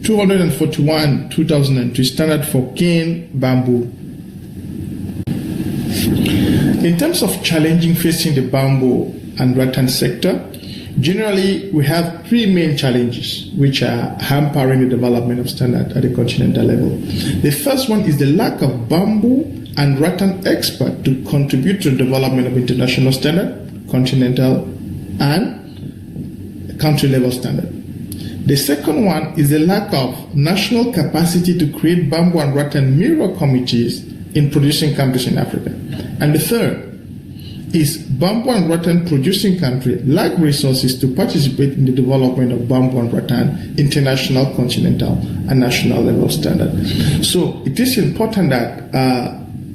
241 2002 standard for cane bamboo. In terms of challenging facing the bamboo and rattan sector, generally we have 3 main challenges which are hampering the development of standard at the continental level. The first one is the lack of bamboo and rattan expert to contribute to the development of international standard, continental and country level standard. The second one is the lack of national capacity to create bamboo and rattan mirror committees in producing countries in Africa. And the third is bamboo and rattan producing countries lack resources to participate in the development of bamboo and rattan international, continental, and national level standard. So it is important that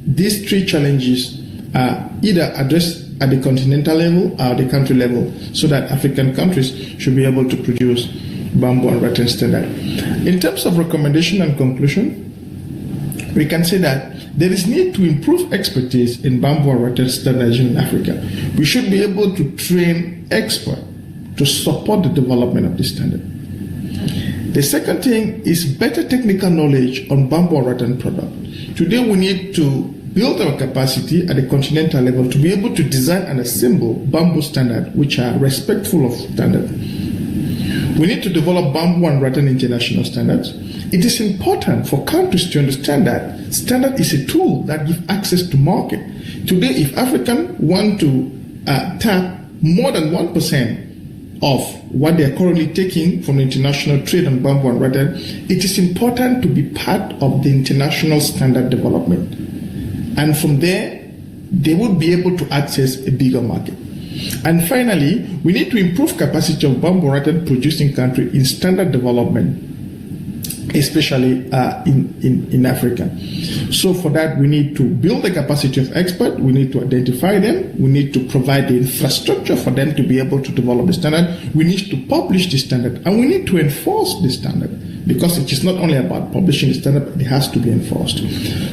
these 3 challenges are either addressed at the continental level or the country level, so that African countries should be able to produce bamboo and rattan standard. In terms of recommendation and conclusion, we can say that there is need to improve expertise in bamboo and rattan standardization in Africa. We should be able to train experts to support the development of this standard. The second thing is better technical knowledge on bamboo and rattan product. Today we need to build our capacity at the continental level to be able to design and assemble bamboo standards which are respectful of standard. We need to develop bamboo and rattan international standards. It is important for countries to understand that standard is a tool that gives access to market. Today, if Africans want to tap more than 1% of what they are currently taking from the international trade on bamboo and rattan, it is important to be part of the international standard development. And from there, they would be able to access a bigger market. And finally, we need to improve capacity of bamboo rattan producing country in standard development, especially in Africa. So for that, we need to build the capacity of experts, we need to identify them, we need to provide the infrastructure for them to be able to develop the standard, we need to publish the standard, and we need to enforce the standard, because it is not only about publishing the standard, but it has to be enforced.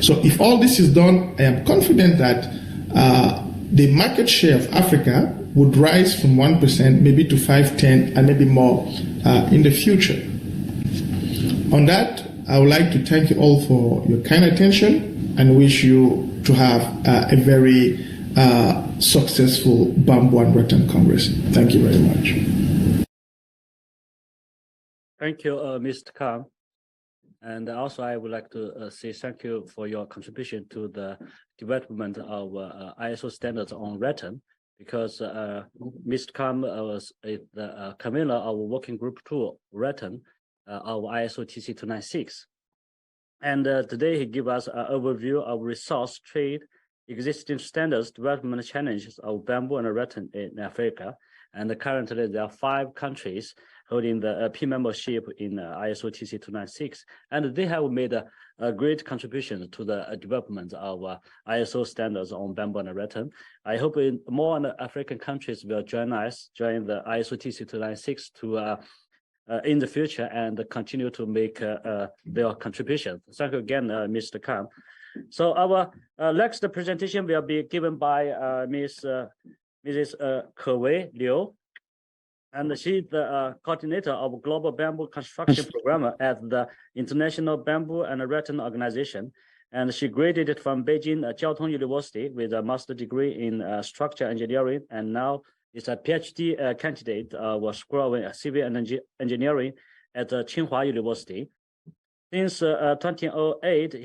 So if all this is done, I am confident that the market share of Africa would rise from 1% maybe to 5, 10, and maybe more in the future. On that, I would like to thank you all for your kind attention and wish you to have a very successful Bamboo and Rattan Congress. Thank you very much. Thank you, Mr. Khan. And also, I would like to say thank you for your contribution to the development of ISO standards on rattan, because Mr. Khan was the convener of Working Group 2 rattan of ISO TC 296. And today he gave us an overview of resource trade, existing standards, development challenges of bamboo and rattan in Africa, And currently, there are 5 countries holding the P membership in ISO TC 296, and they have made a great contribution to the development of ISO standards on bamboo and rattan. I hope more African countries will join the ISO TC 296 to in the future and continue to make their contribution. Thank you again, Mr. Khan. So our next presentation will be given by Mrs. Kewei Liu, and she's the coordinator of Global Bamboo Construction Program at the International Bamboo and Rattan Organization. And she graduated from Beijing Jiao Tong University with a master's degree in structural engineering, and now is a PhD candidate was growing civil engineering at Tsinghua University. Since 2008,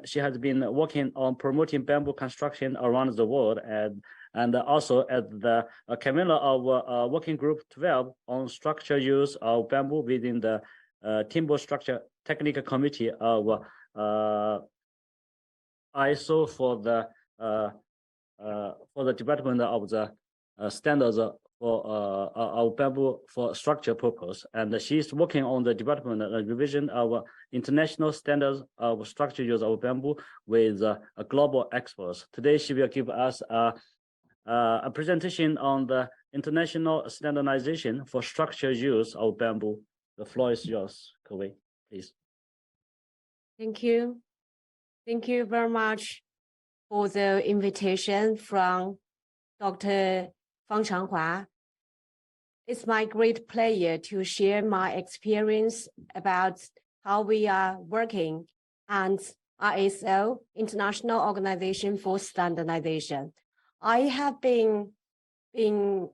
she has been working on promoting bamboo construction around the world, and also at the convener of Working Group 12 on structural use of bamboo within the Timber Structure Technical Committee of ISO for the development of the standards for bamboo for structure purpose. And she's working on the development and revision of international standards of structure use of bamboo with global experts. Today, she will give us a presentation on the international standardization for structure use of bamboo. The floor is yours, Kewei, please. Thank you. Thank you very much for the invitation from Dr. Fang Changhua. It's my great pleasure to share my experience about how we are working and ISO, International Organization for Standardization. I have been the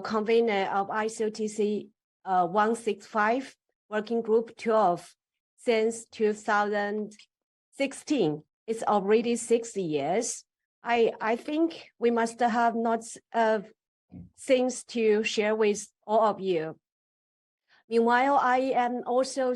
convener of ISO TC 165 Working Group 12 since 2016. It's already 6 years. I think we must have lots of things to share with all of you. Meanwhile, I am also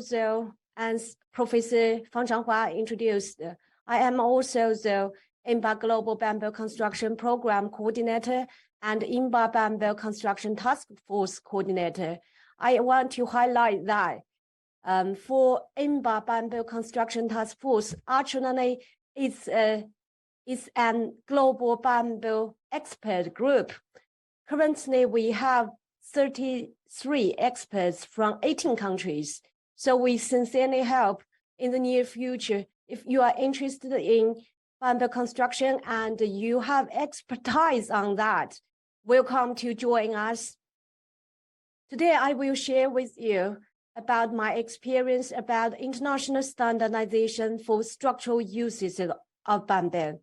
as Professor Fang Changhua introduced, I am also the INBAR Global Bamboo Construction Program Coordinator and INBAR Bamboo Construction Task Force Coordinator. I want to highlight that for INBAR Bamboo Construction Task Force, actually it's an global bamboo expert group. Currently, we have 33 experts from 18 countries. So we sincerely hope in the near future, if you are interested in bamboo construction and you have expertise on that, welcome to join us. Today, I will share with you about my experience about international standardization for structural uses of bamboo.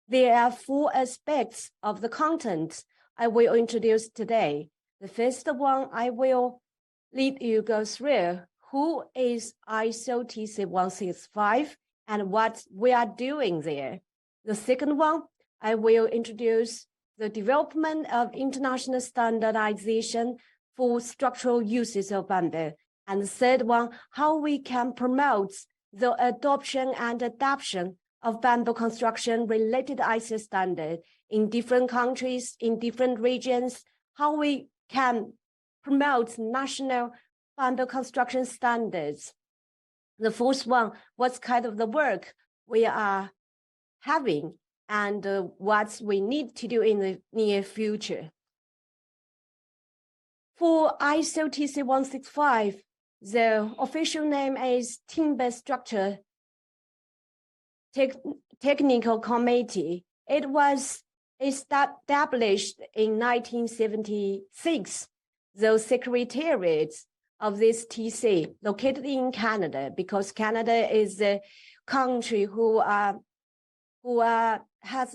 There are 4 aspects of the content I will introduce today. The first one, I will lead you go through who is ISO TC 165 and what we are doing there. The second one, I will introduce the development of international standardization for structural uses of bamboo. And the third one, how we can promote the adoption and adaptation of bamboo construction related ISO standard in different countries, in different regions, how we can promote national bamboo construction standards. The fourth one, what kind of the work we are having and what we need to do in the near future. For ISO TC 165, the official name is Timber Structure Technical Committee. It was established in 1976. The secretariat of this TC located in Canada, because Canada is a country who has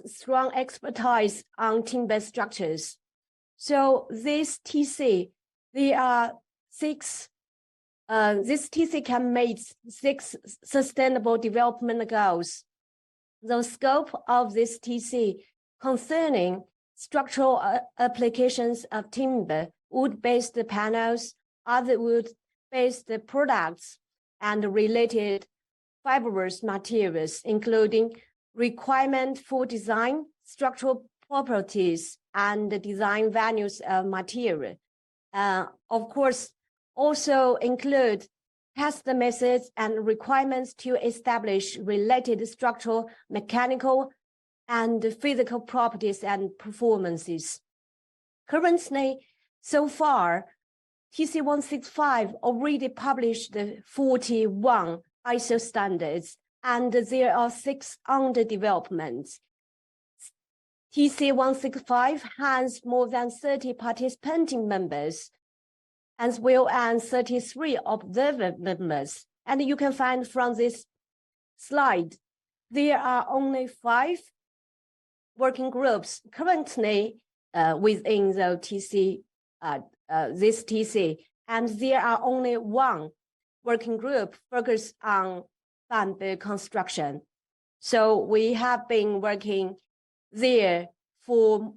strong expertise on timber structures. So this TC, this TC can make 6 sustainable development goals. The scope of this TC concerning structural applications of timber, wood-based panels, other wood-based products, and related fibrous materials, including requirement for design, structural properties, and design values of material. Of course, also include test methods and requirements to establish related structural, mechanical, and physical properties and performances. Currently, so far, TC165 already published 41 ISO standards, and there are 6 under development. TC165 has more than 30 participating members, as well as 33 observer members. And you can find from this slide, there are only 5 working groups currently within the TC, this TC, and there are only 1 working group focused on bamboo construction. So we have been working there for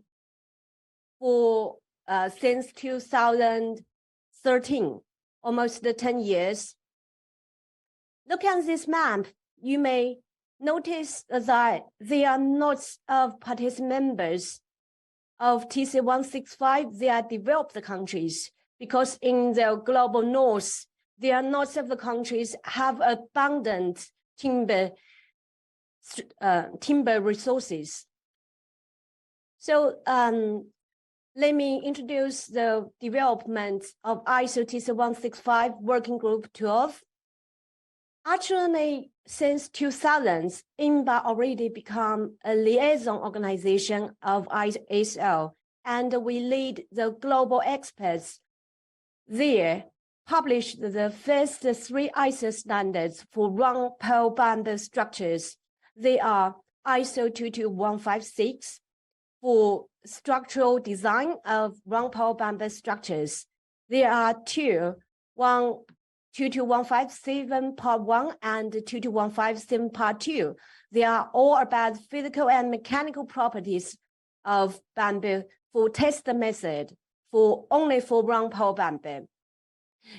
since 2013, almost 10 years. Look at this map. You may notice that there are lots of participant members of TC165. They are developed countries, because in the global north, there are lots of the countries have abundant timber resources. So let me introduce the development of ISO TC165 Working Group 12. Actually, since 2000, INBAR already become a liaison organization of ISO, and we lead the global experts there, published the first 3 ISO standards for round pole bamboo structures. They are ISO 22156 for structural design of round pole bamboo structures. There are 22157 Part 1 and 22157 Part 2. They are all about physical and mechanical properties of bamboo for test method only for round pole bamboo.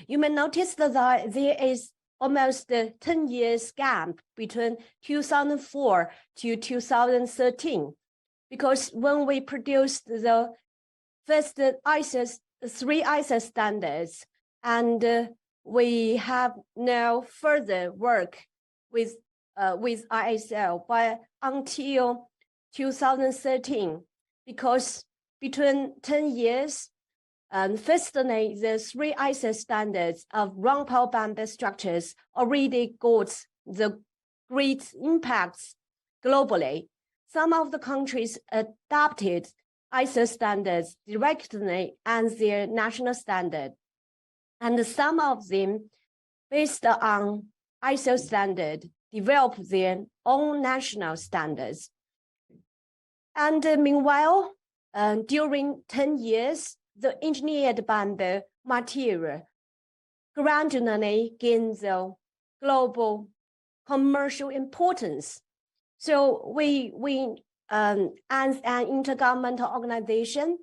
You may notice that there is almost a 10 years gap between 2004 to 2013, because when we produced the first 3 ISO standards, and we have now further work with ISO until 2013, because between 10 years, firstly, the 3 ISO standards of round pole bamboo structures already got the great impacts globally. Some of the countries adopted ISO standards directly as their national standard, and some of them, based on ISO standard, developed their own national standards. And meanwhile, during 10 years, the engineered bamboo material gradually gains the global commercial importance. So we as an intergovernmental organization,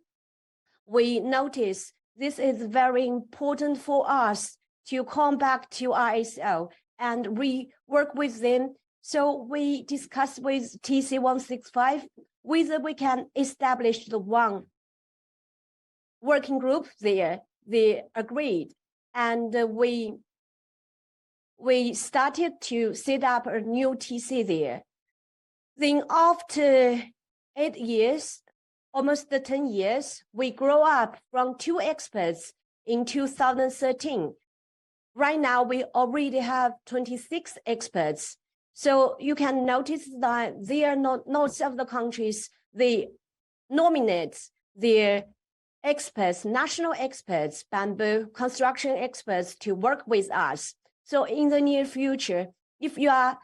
we notice this is very important for us to come back to ISO, and we work with them. So we discuss with TC165 whether we can establish the 1 working group there. They agreed, and we started to set up a new TC there. Then after 8 years, almost 10 years, we grow up from 2 experts in 2013. Right now, we already have 26 experts. So you can notice that there are not lots of the countries, they nominate their experts, national experts, bamboo construction experts to work with us. So in the near future, if you are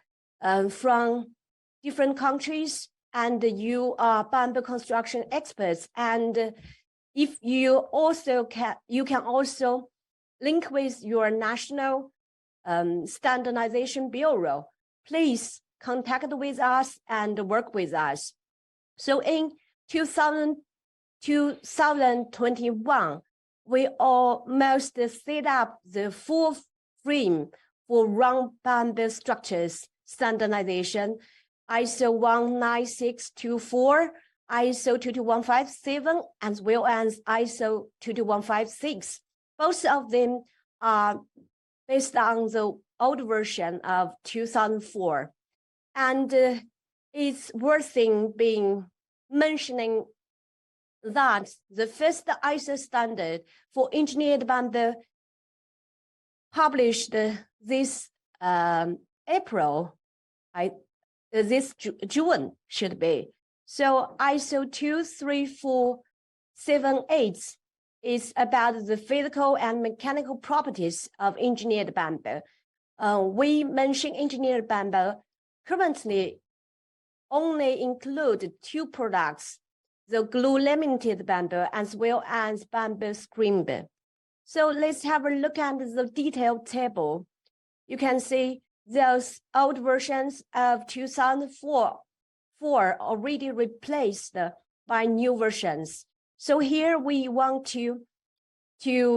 from different countries and you are bamboo construction experts, and if you also can also link with your national standardization bureau, please contact with us and work with us. So in 2021, we almost set up the full frame for round bamboo structures standardization, ISO 19624, ISO 22157 as well as ISO 22156. Both of them are based on the old version of 2004. And it's worth mentioning that the first ISO standard for engineered bamboo published this April, this June should be. So ISO 23478 is about the physical and mechanical properties of engineered bamboo. We mention engineered bamboo currently only include two products, the glue laminated bamboo as well as bamboo screen. So let's have a look at the detailed table. You can see those old versions of 2004 already replaced by new versions. So here we want to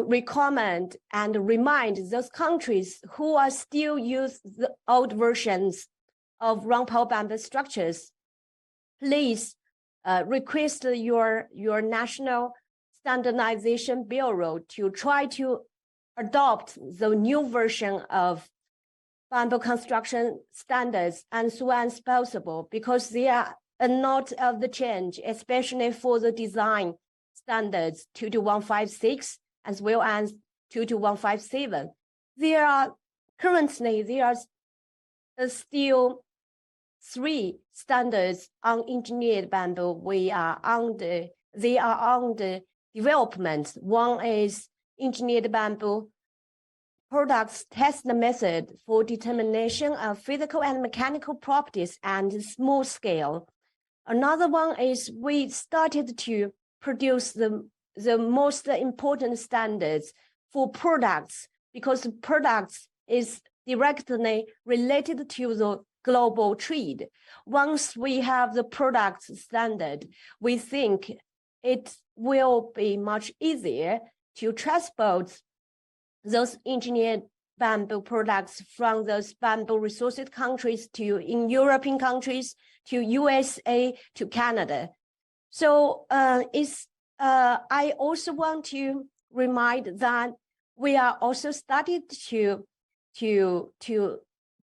recommend and remind those countries who are still use the old versions of round pole bamboo structures. Please request your national standardization bureau to try to adopt the new version of bamboo construction standards as soon as possible, because they are a note of the change, especially for the design standards 22156 as well as 22157. There are still three standards on engineered bamboo. They are under development. One is engineered bamboo products test method for determination of physical and mechanical properties and small scale. Another one is we started to produce the most important standards for products, because products is directly related to the global trade. Once we have the product standard, we think it will be much easier to transport those engineered bamboo products from those bamboo resources countries to in European countries, to USA, to Canada. So I also want to remind that we are also started to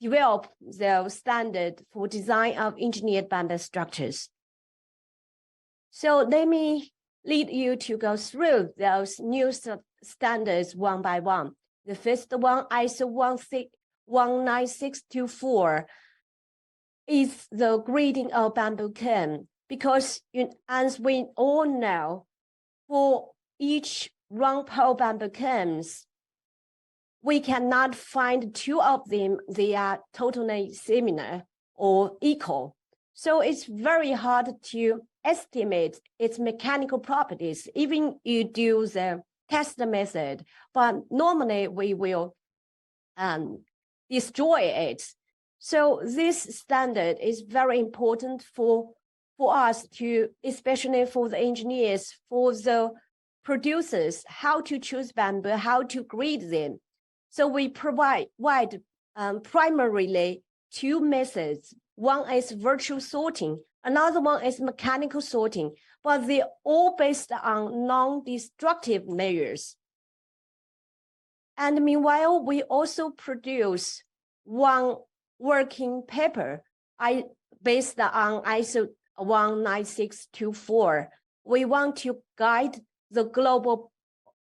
develop the standard for design of engineered bamboo structures. So let me lead you to go through those new standards one by one. The first one, ISO 19624, is the grading of bamboo cane, because as we all know, for each round pole bamboo canes, we cannot find two of them, they are totally similar or equal. So it's very hard to estimate its mechanical properties, even you do the test method, but normally we will destroy it. So this standard is very important for us to, especially for the engineers, for the producers, how to choose bamboo, how to grade them. So we provide primarily two methods. One is virtual sorting, another one is mechanical sorting, but they're all based on non-destructive measures. And meanwhile, we also produce one working paper based on ISO 19624. We want to guide the global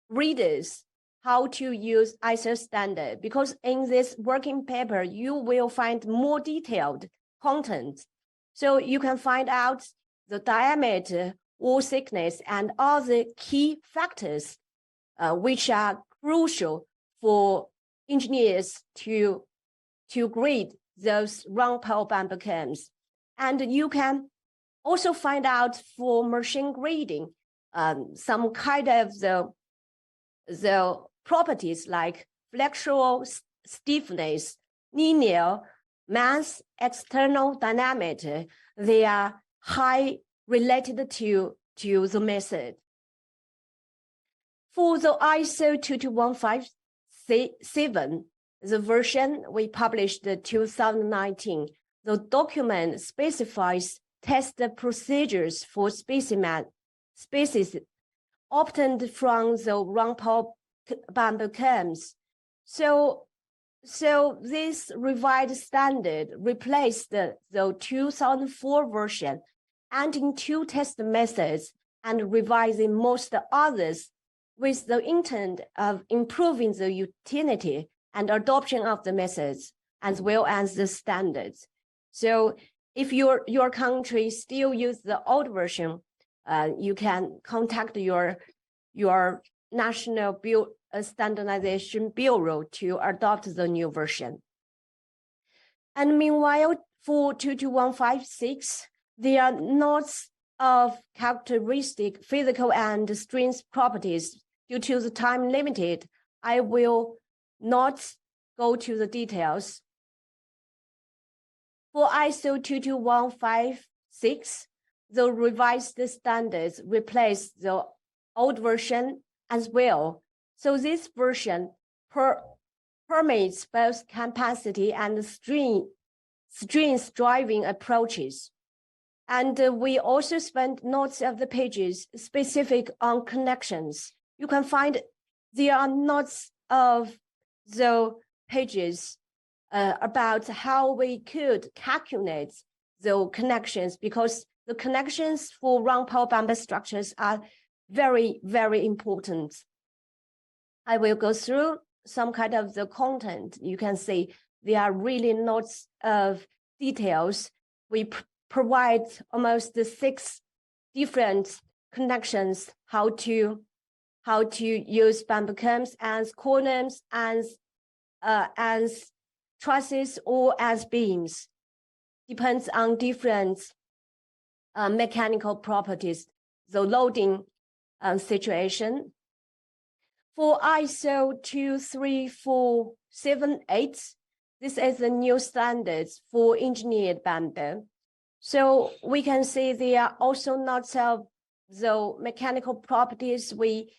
readers how to use ISO standard, because in this working paper, you will find more detailed content. So you can find out the diameter, wall thickness, and all the key factors which are crucial for engineers to grade those round pole bamboo canes. And you can also find out for machine grading some kind of the properties like flexural stiffness, linear, mass, external diameter. They are high related to the method. For the ISO 22157, the version we published in 2019, the document specifies test procedures for species obtained from the Rangpao bamboo camps. So this revised standard replaced the 2004 version, adding 2 test methods and revising most others with the intent of improving the utility and adoption of the methods as well as the standards. So if your country still use the old version, you can contact your National Standardization Bureau to adopt the new version. And meanwhile, for 22156, there are lots of characteristic physical and strength properties. Due to the time limited, I will not go to the details. For ISO 22156, the revised standards replace the old version as well. So this version permits both capacity and strength driving approaches. And we also spent lots of the pages specific on connections. You can find there are lots of the pages about how we could calculate the connections, because the connections for Rangpao bamboo structures are very, very important. I will go through some kind of the content. You can see there are really lots of details. We provide almost 6 different connections, how to use bamboo camps as columns, as trusses, or as beams. Depends on different mechanical properties, the loading situation. For ISO 23478, this is the new standards for engineered bamboo. So we can see there are also lots of the mechanical properties. We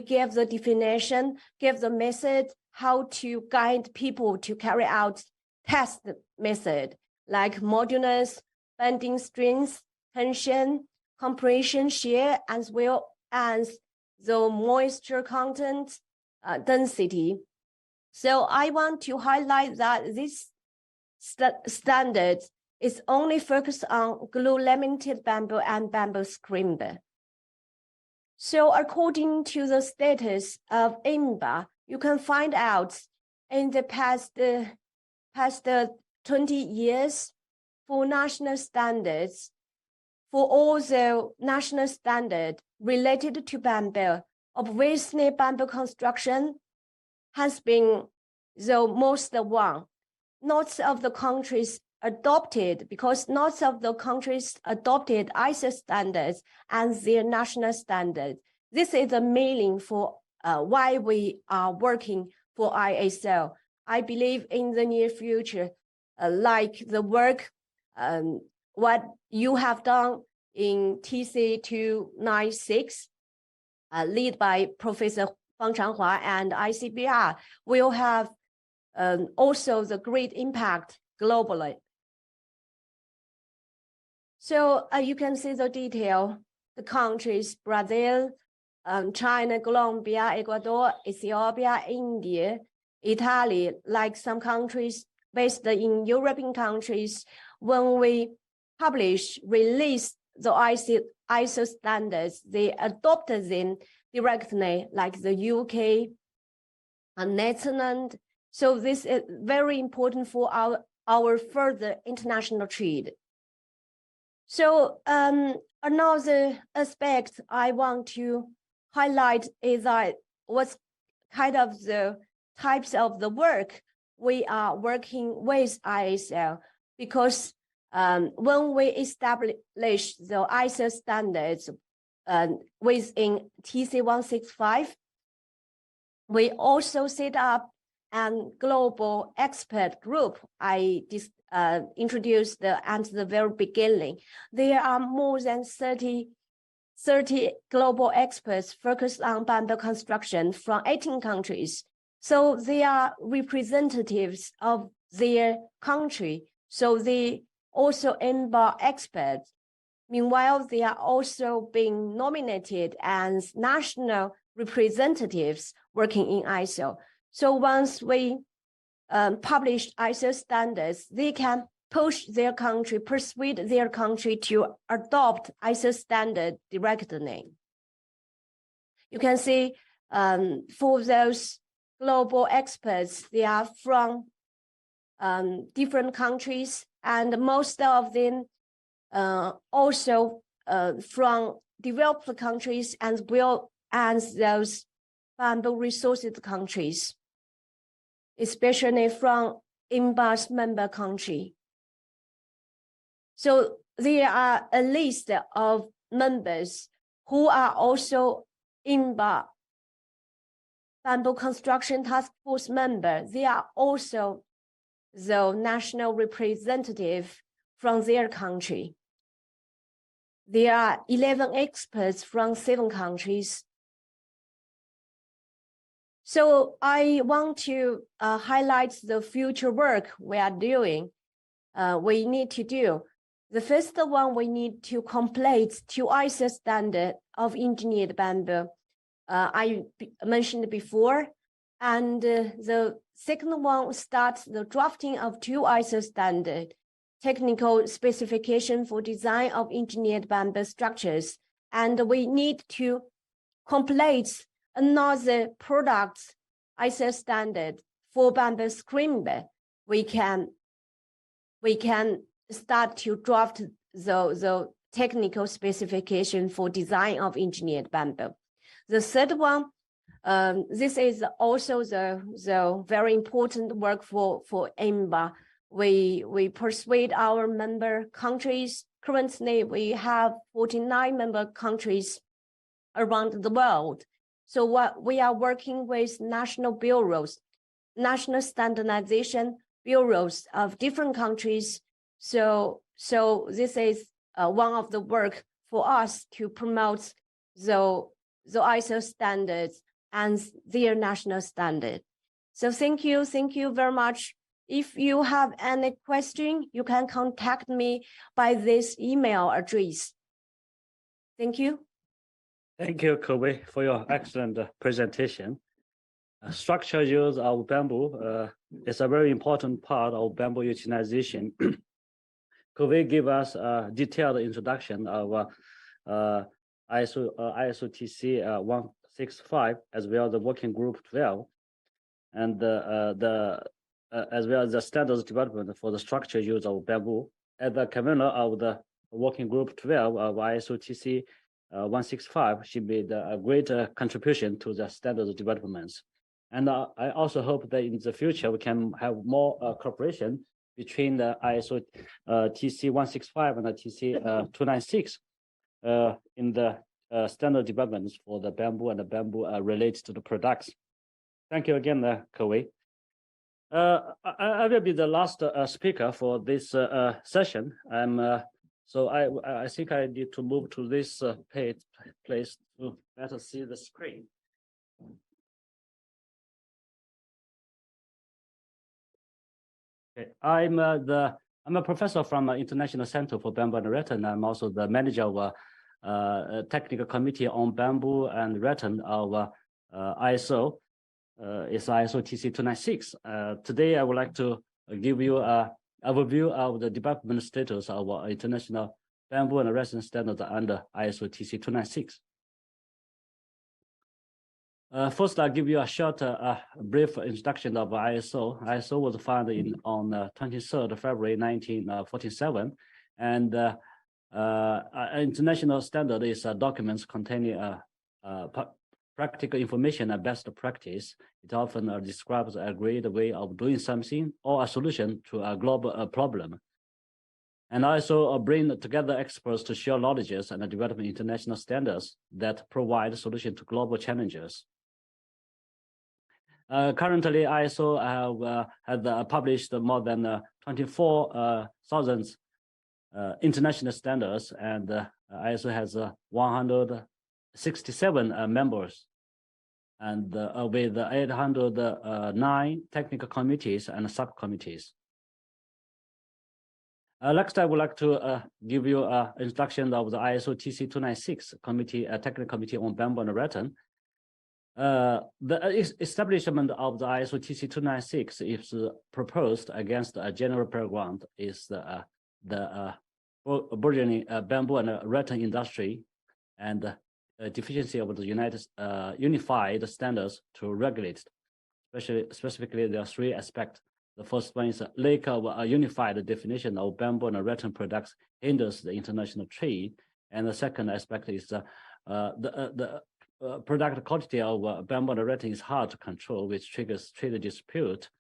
give the definition, give the method, how to guide people to carry out test method, like modulus, bending strength, tension, compression, shear, as well as the moisture content, density. So I want to highlight that this standard is only focused on glue-laminated bamboo and bamboo scrimp. So according to the status of INBAR, you can find out in the past 20 years for national standards, for all the national standard related to bamboo, obviously bamboo construction has been the most one. Lots of the countries adopted, because lots of the countries adopted ISO standards as their national standard. This is the meaning for why we are working for ISO. I believe in the near future, like the work, what you have done in TC296, led by Professor Fang Changhua and ICBR, will have also the great impact globally. So you can see the detail, the countries: Brazil, China, Colombia, Ecuador, Ethiopia, India, Italy. Like some countries based in European countries, when we release the ISO standards, they adopted them directly, like the UK and Netherlands. So this is very important for our further international trade. So another aspect I want to highlight is that what's kind of the types of the work we are working with ISO, because when we establish the ISO standards within TC165, we also set up a global expert group. I introduced at the very beginning. There are more than 30 global experts focused on bamboo construction from 18 countries. So they are representatives of their country. So they also INBAR experts. Meanwhile, they are also being nominated as national representatives working in ISO. So once we publish ISO standards, they can push their country, persuade their country to adopt ISO standard directly. You can see for those global experts, they are from different countries, and most of them also from developed countries as well as those bamboo resources countries, especially from INBAR's member country. So there are a list of members who are also INBAR Bamboo Construction Task Force member. They are also the national representative from their country. There are 11 experts from 7 countries. So I want to highlight the future work we are doing, we need to do. The first one, we need to complete 2 ISO standard of engineered bamboo. I mentioned before. And the second one starts the drafting of 2 ISO standard, technical specification for design of engineered bamboo structures. And we need to complete another product ISO standard for bamboo screen. We can start to draft the technical specification for design of engineered bamboo. The third one, this is also the very important work for INBAR. We persuade our member countries. Currently, we have 49 member countries around the world. So what we are working with national bureaus, national standardization bureaus of different countries. So this is one of the work for us to promote the ISO standards and their national standard. So thank you very much. If you have any question, you can contact me by this email address. Thank you. Thank you, Kobe, for your excellent presentation. Structural use of bamboo is a very important part of bamboo utilization. Kobe gave us a detailed introduction of ISO TC 165, as well as the working group 12, and as well as the standards development for the structural use of bamboo. As the convener of the working group 12 of ISO TC 165, she made a great contribution to the standards developments. And I also hope that in the future we can have more cooperation between the ISO TC 165 and the TC 296 in the standard developments for the bamboo and the bamboo related to the products. Thank you again, Kobe. I will be the last speaker for this session. So I think I need to move to this place to better see the screen. Okay. I'm a professor from International Center for Bamboo and Rattan. I'm also the manager of a technical committee on bamboo and rattan of ISO. It's ISO TC 296. Today, I would like to give you an overview of the development status of our international bamboo and rattan standards under ISO TC 296. First, I'll give you a short, brief introduction of ISO. ISO was founded on 23rd February 1947, and international standard is documents containing practical information and best practice. It often describes a agreed way of doing something or a solution to a global problem. And also bring together experts to share knowledges and develop international standards that provide solutions to global challenges. Currently, ISO has published more than 24,000 international standards, and ISO has 167 members, and with 809 technical committees and subcommittees. Next, I would like to give you an introduction of the ISO TC 296 committee, technical committee on bamboo and rattan. The establishment of the ISO TC 296 is proposed against a general background is the burgeoning bamboo and rattan industry and deficiency of the unified standards to regulate. Specifically, there are three aspects. The first one is a lack of a unified definition of bamboo and rattan products hinders the international trade. And the second aspect is the product quality of bamboo and rattan is hard to control, which triggers trade dispute.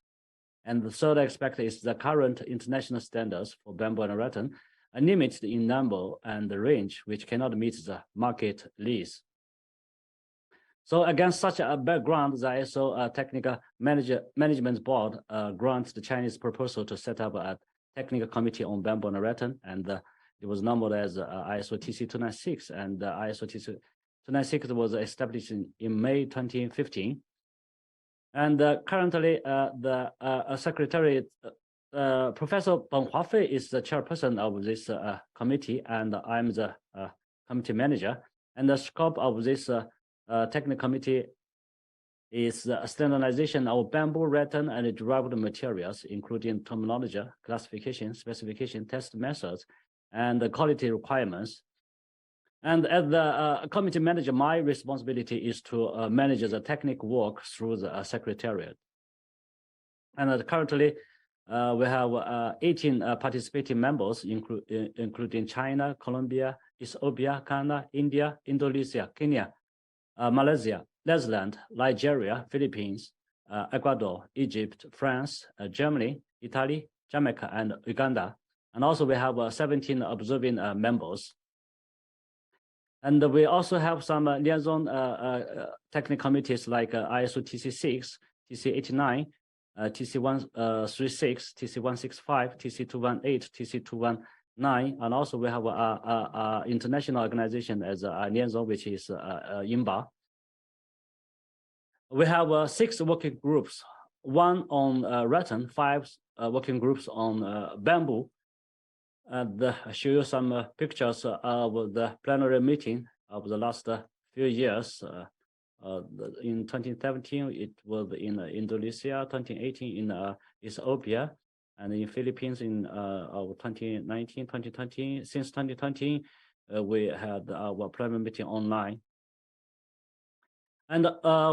And the third aspect is the current international standards for bamboo and rattan are limited in number and the range, which cannot meet the market needs. So against such a background, the ISO Technical Management Board grants the Chinese proposal to set up a technical committee on bamboo and rattan, and it was numbered as ISO TC 296, and ISO TC 296 was established in May 2015. And currently, the Secretary, Professor Peng Huafei is the chairperson of this committee, and I'm the committee manager. And the scope of this technical committee is standardization of bamboo, rattan, and derived materials, including terminology, classification, specification, test methods, and the quality requirements. And as the committee manager, my responsibility is to manage the technical work through the secretariat. And currently, we have 18 participating members, including China, Colombia, Ethiopia, Canada, India, Indonesia, Kenya, Malaysia, Netherlands, Nigeria, Philippines, Ecuador, Egypt, France, Germany, Italy, Jamaica, and Uganda. And also we have 17 observing members. And we also have some liaison technical committees like ISO TC6, TC89, TC136, TC165, TC218, TC219, and also we have a international organization as a liaison, which is INBAR. We have 6 working groups, 1 on rattan, 5 working groups on bamboo. And I show you some pictures of the plenary meeting of the last few years. In 2017, it was in Indonesia, 2018 in Ethiopia, and in Philippines in 2019, 2020. Since 2020, we had our plenary meeting online. And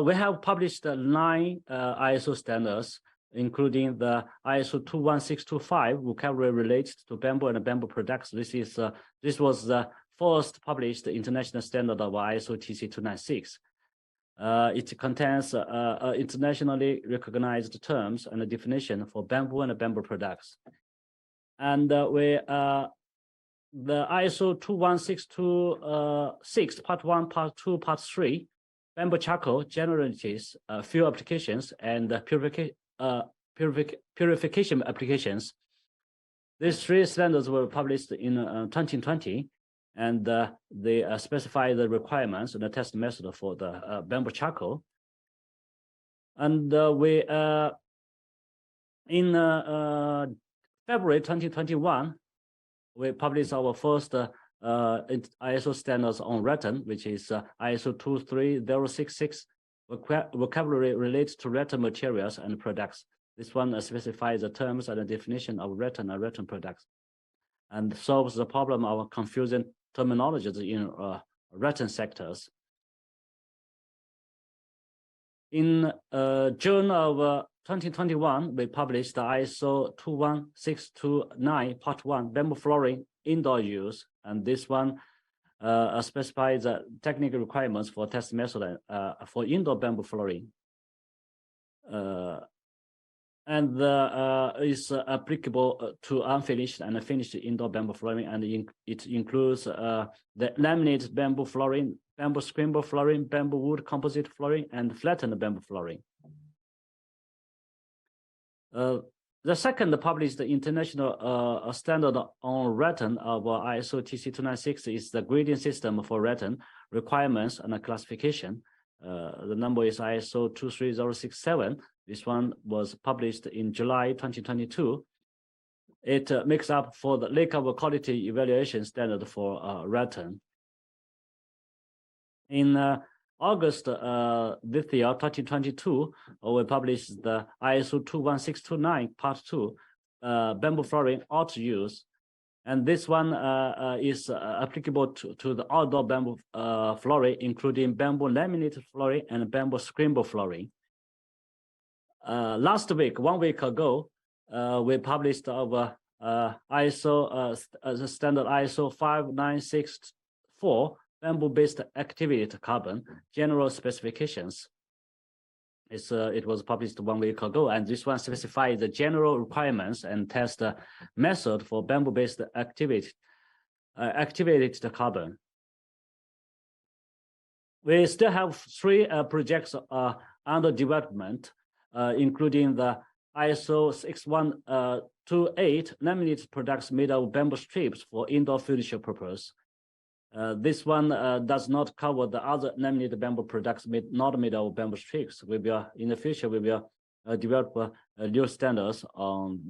we have published 9 ISO standards, including the ISO 21625 vocabulary related to bamboo and bamboo products. This was the first published international standard of ISO TC 296. It contains internationally recognized terms and a definition for bamboo and bamboo products. And the ISO 21626 Part 1, Part 2, Part 3, bamboo charcoal generalities, fuel applications, and purification applications. These 3 standards were published in 2020, and they specify the requirements and the test method for the bamboo charcoal. And in February 2021, we published our first ISO standards on rattan, which is ISO 23066, vocabulary related to rattan materials and products. This one specifies the terms and the definition of rattan and rattan products, and solves the problem of confusing terminologies in rattan sectors. In June of 2021, we published the ISO 21629 Part 1 bamboo flooring indoor use, and this one specifies the technical requirements for test method for indoor bamboo flooring. And is applicable to unfinished and finished indoor bamboo flooring, and it includes the laminated bamboo flooring, bamboo scramble flooring, bamboo wood composite flooring, and flattened bamboo flooring. The second published international standard on rattan of ISO TC 296 is the grading system for rattan requirements and classification. The number is ISO 23067. This one was published in July 2022. It makes up for the lack of a quality evaluation standard for Rattan. In August this year, 2022, we published the ISO 21629 Part 2, bamboo flooring auto use. And this one is applicable to the outdoor bamboo flooring, including bamboo laminated flooring and bamboo scramble flooring. Last week, 1 week ago, we published our ISO standard ISO 5964 bamboo-based activated carbon general specifications. It was published 1 week ago, and this one specifies the general requirements and test method for bamboo-based activated carbon. We still have 3 projects under development, including the ISO 6.8 laminated products made of bamboo strips for indoor furniture purpose. This one does not cover the other laminated bamboo products not made of bamboo strips. In the future, we will develop new standards on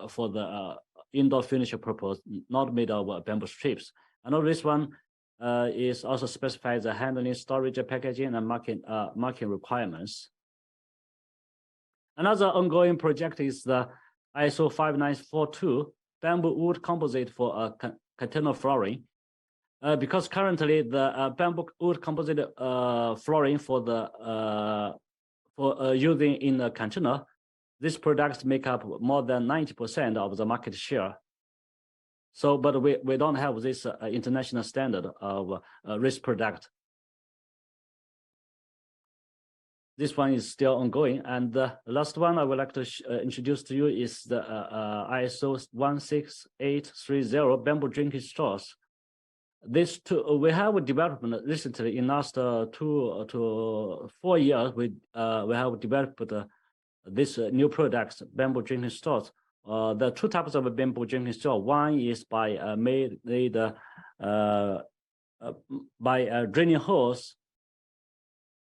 for the indoor furniture purpose not made of bamboo strips. And this one is also specifies the handling, storage, packaging, and marking requirements. Another ongoing project is the ISO 5942 bamboo wood composite for container flooring. Because currently the bamboo wood composite flooring for using in a container, these products make up more than 90% of the market share. So, but we don't have this international standard of risk product. This one is still ongoing, and the last one I would like to introduce to you is the ISO 16830 bamboo drinking straws. This we have development recently in last 2 to 4 years. We have developed this new products, bamboo drinking straws. The 2 types of bamboo drinking straw. One is made by draining holes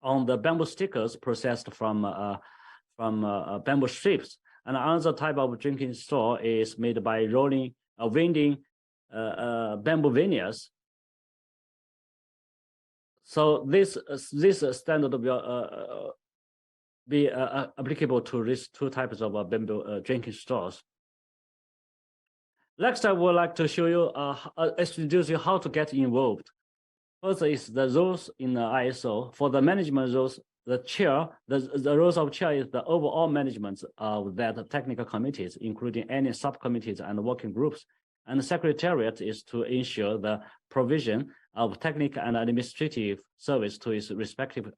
on the bamboo stickers processed from bamboo strips, and another type of drinking straw is made by winding bamboo veneers. So this standard will be applicable to these 2 types of bamboo drinking straws. Next, I would like to show you, introduce you how to get involved. First is the rules in the ISO. For the management rules, the chair, the roles of chair is the overall management of that technical committees, including any subcommittees and working groups. And the secretariat is to ensure the provision of technical and administrative service to its respective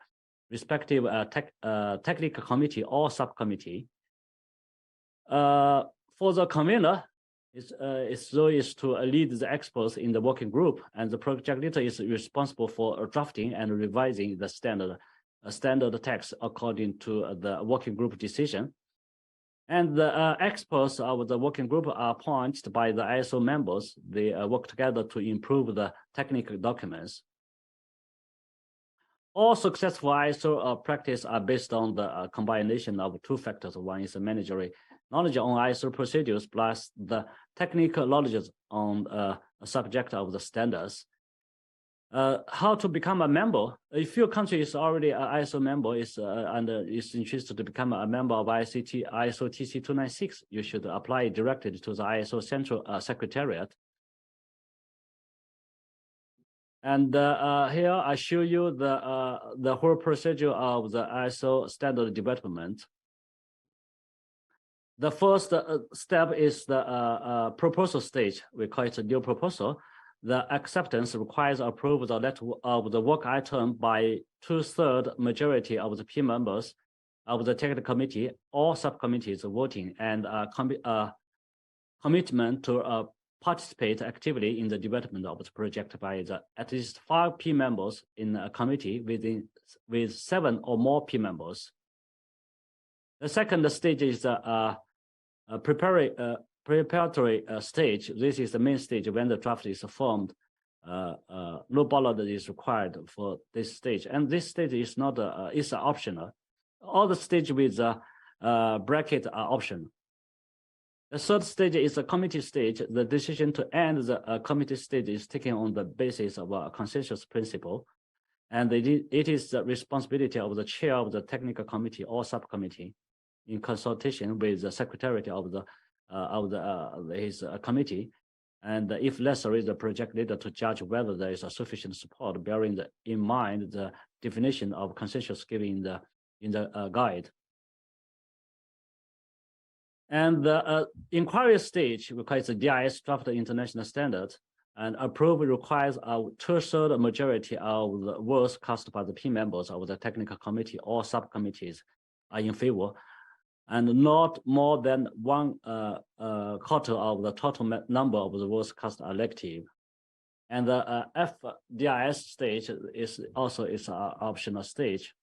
technical committee or subcommittee. For the convener, its role is to lead the experts in the working group, and the project leader is responsible for drafting and revising the standard text according to the working group decision. And the experts of the working group are appointed by the ISO members. They work together to improve the technical documents. All successful ISO practice are based on the combination of 2 factors. One is the managerial knowledge on ISO procedures plus the technical knowledge on a subject of the standards. How to become a member? If your country is already an ISO member and is interested to become a member of ISO TC296, you should apply directly to the ISO Central Secretariat. And here I show you the whole procedure of the ISO standard development. The first step is the proposal stage. We call it a new proposal. The acceptance requires approval of the work item by 2/3 majority of the P members of the technical committee or subcommittees voting, and commitment to participate actively in the development of the project by at least 5 P members in a committee with 7 or more P members. The second stage is preparatory stage. This is the main stage when the draft is formed. No ballot is required for this stage, and this stage is not is optional. All the stage with bracket are optional. The third stage is a committee stage. The decision to end the committee stage is taken on the basis of a consensus principle. And it is the responsibility of the chair of the technical committee or subcommittee in consultation with the secretary of his committee. And if necessary, the project leader to judge whether there is a sufficient support, bearing in mind the definition of consensus given in the guide. And the inquiry stage requires the DIS draft international standard, and approval requires a 2/3 majority of the votes cast by the P members of the technical committee or subcommittees are in favor, and not more than 1/4 of the total number of the votes cast are elective. And the FDIS stage is also an optional stage.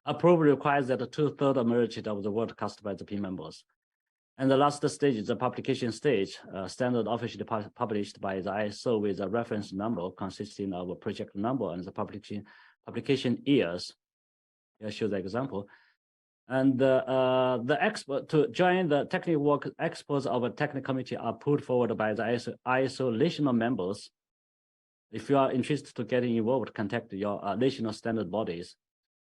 Approval requires that 2/3 majority of the vote cast by the P members. And the last stage is the publication stage, standard officially published by the ISO with a reference number consisting of a project number and the publication years. Here show the example. And the expert to join the technical work, experts of a technical committee are put forward by the ISO national members. If you are interested to get involved, contact your national standard bodies,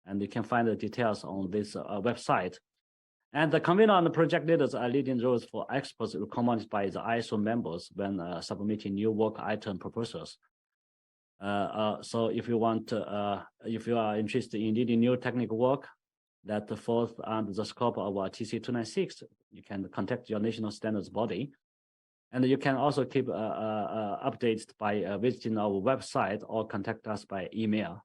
and you can find the details on this website. And the convener and the project leaders are leading roles for experts recommended by the ISO members when submitting new work item proposals. So if you want, if you are interested in leading new technical work that falls under the scope of TC 296, you can contact your national standards body. And you can also keep updates by visiting our website or contact us by email.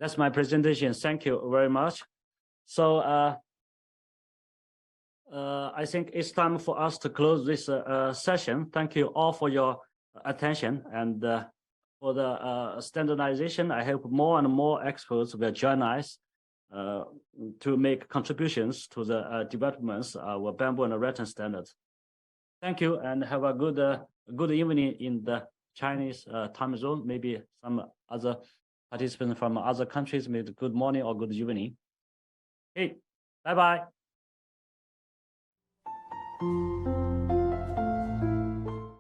That's my presentation. Thank you very much. So I think it's time for us to close this session. Thank you all for your attention. And for the standardization, I hope more and more experts will join us to make contributions to the developments of bamboo and rattan standards. Thank you, and have a good evening in the Chinese time zone. Maybe some other participants from other countries may good morning or good evening. Hey, bye-bye.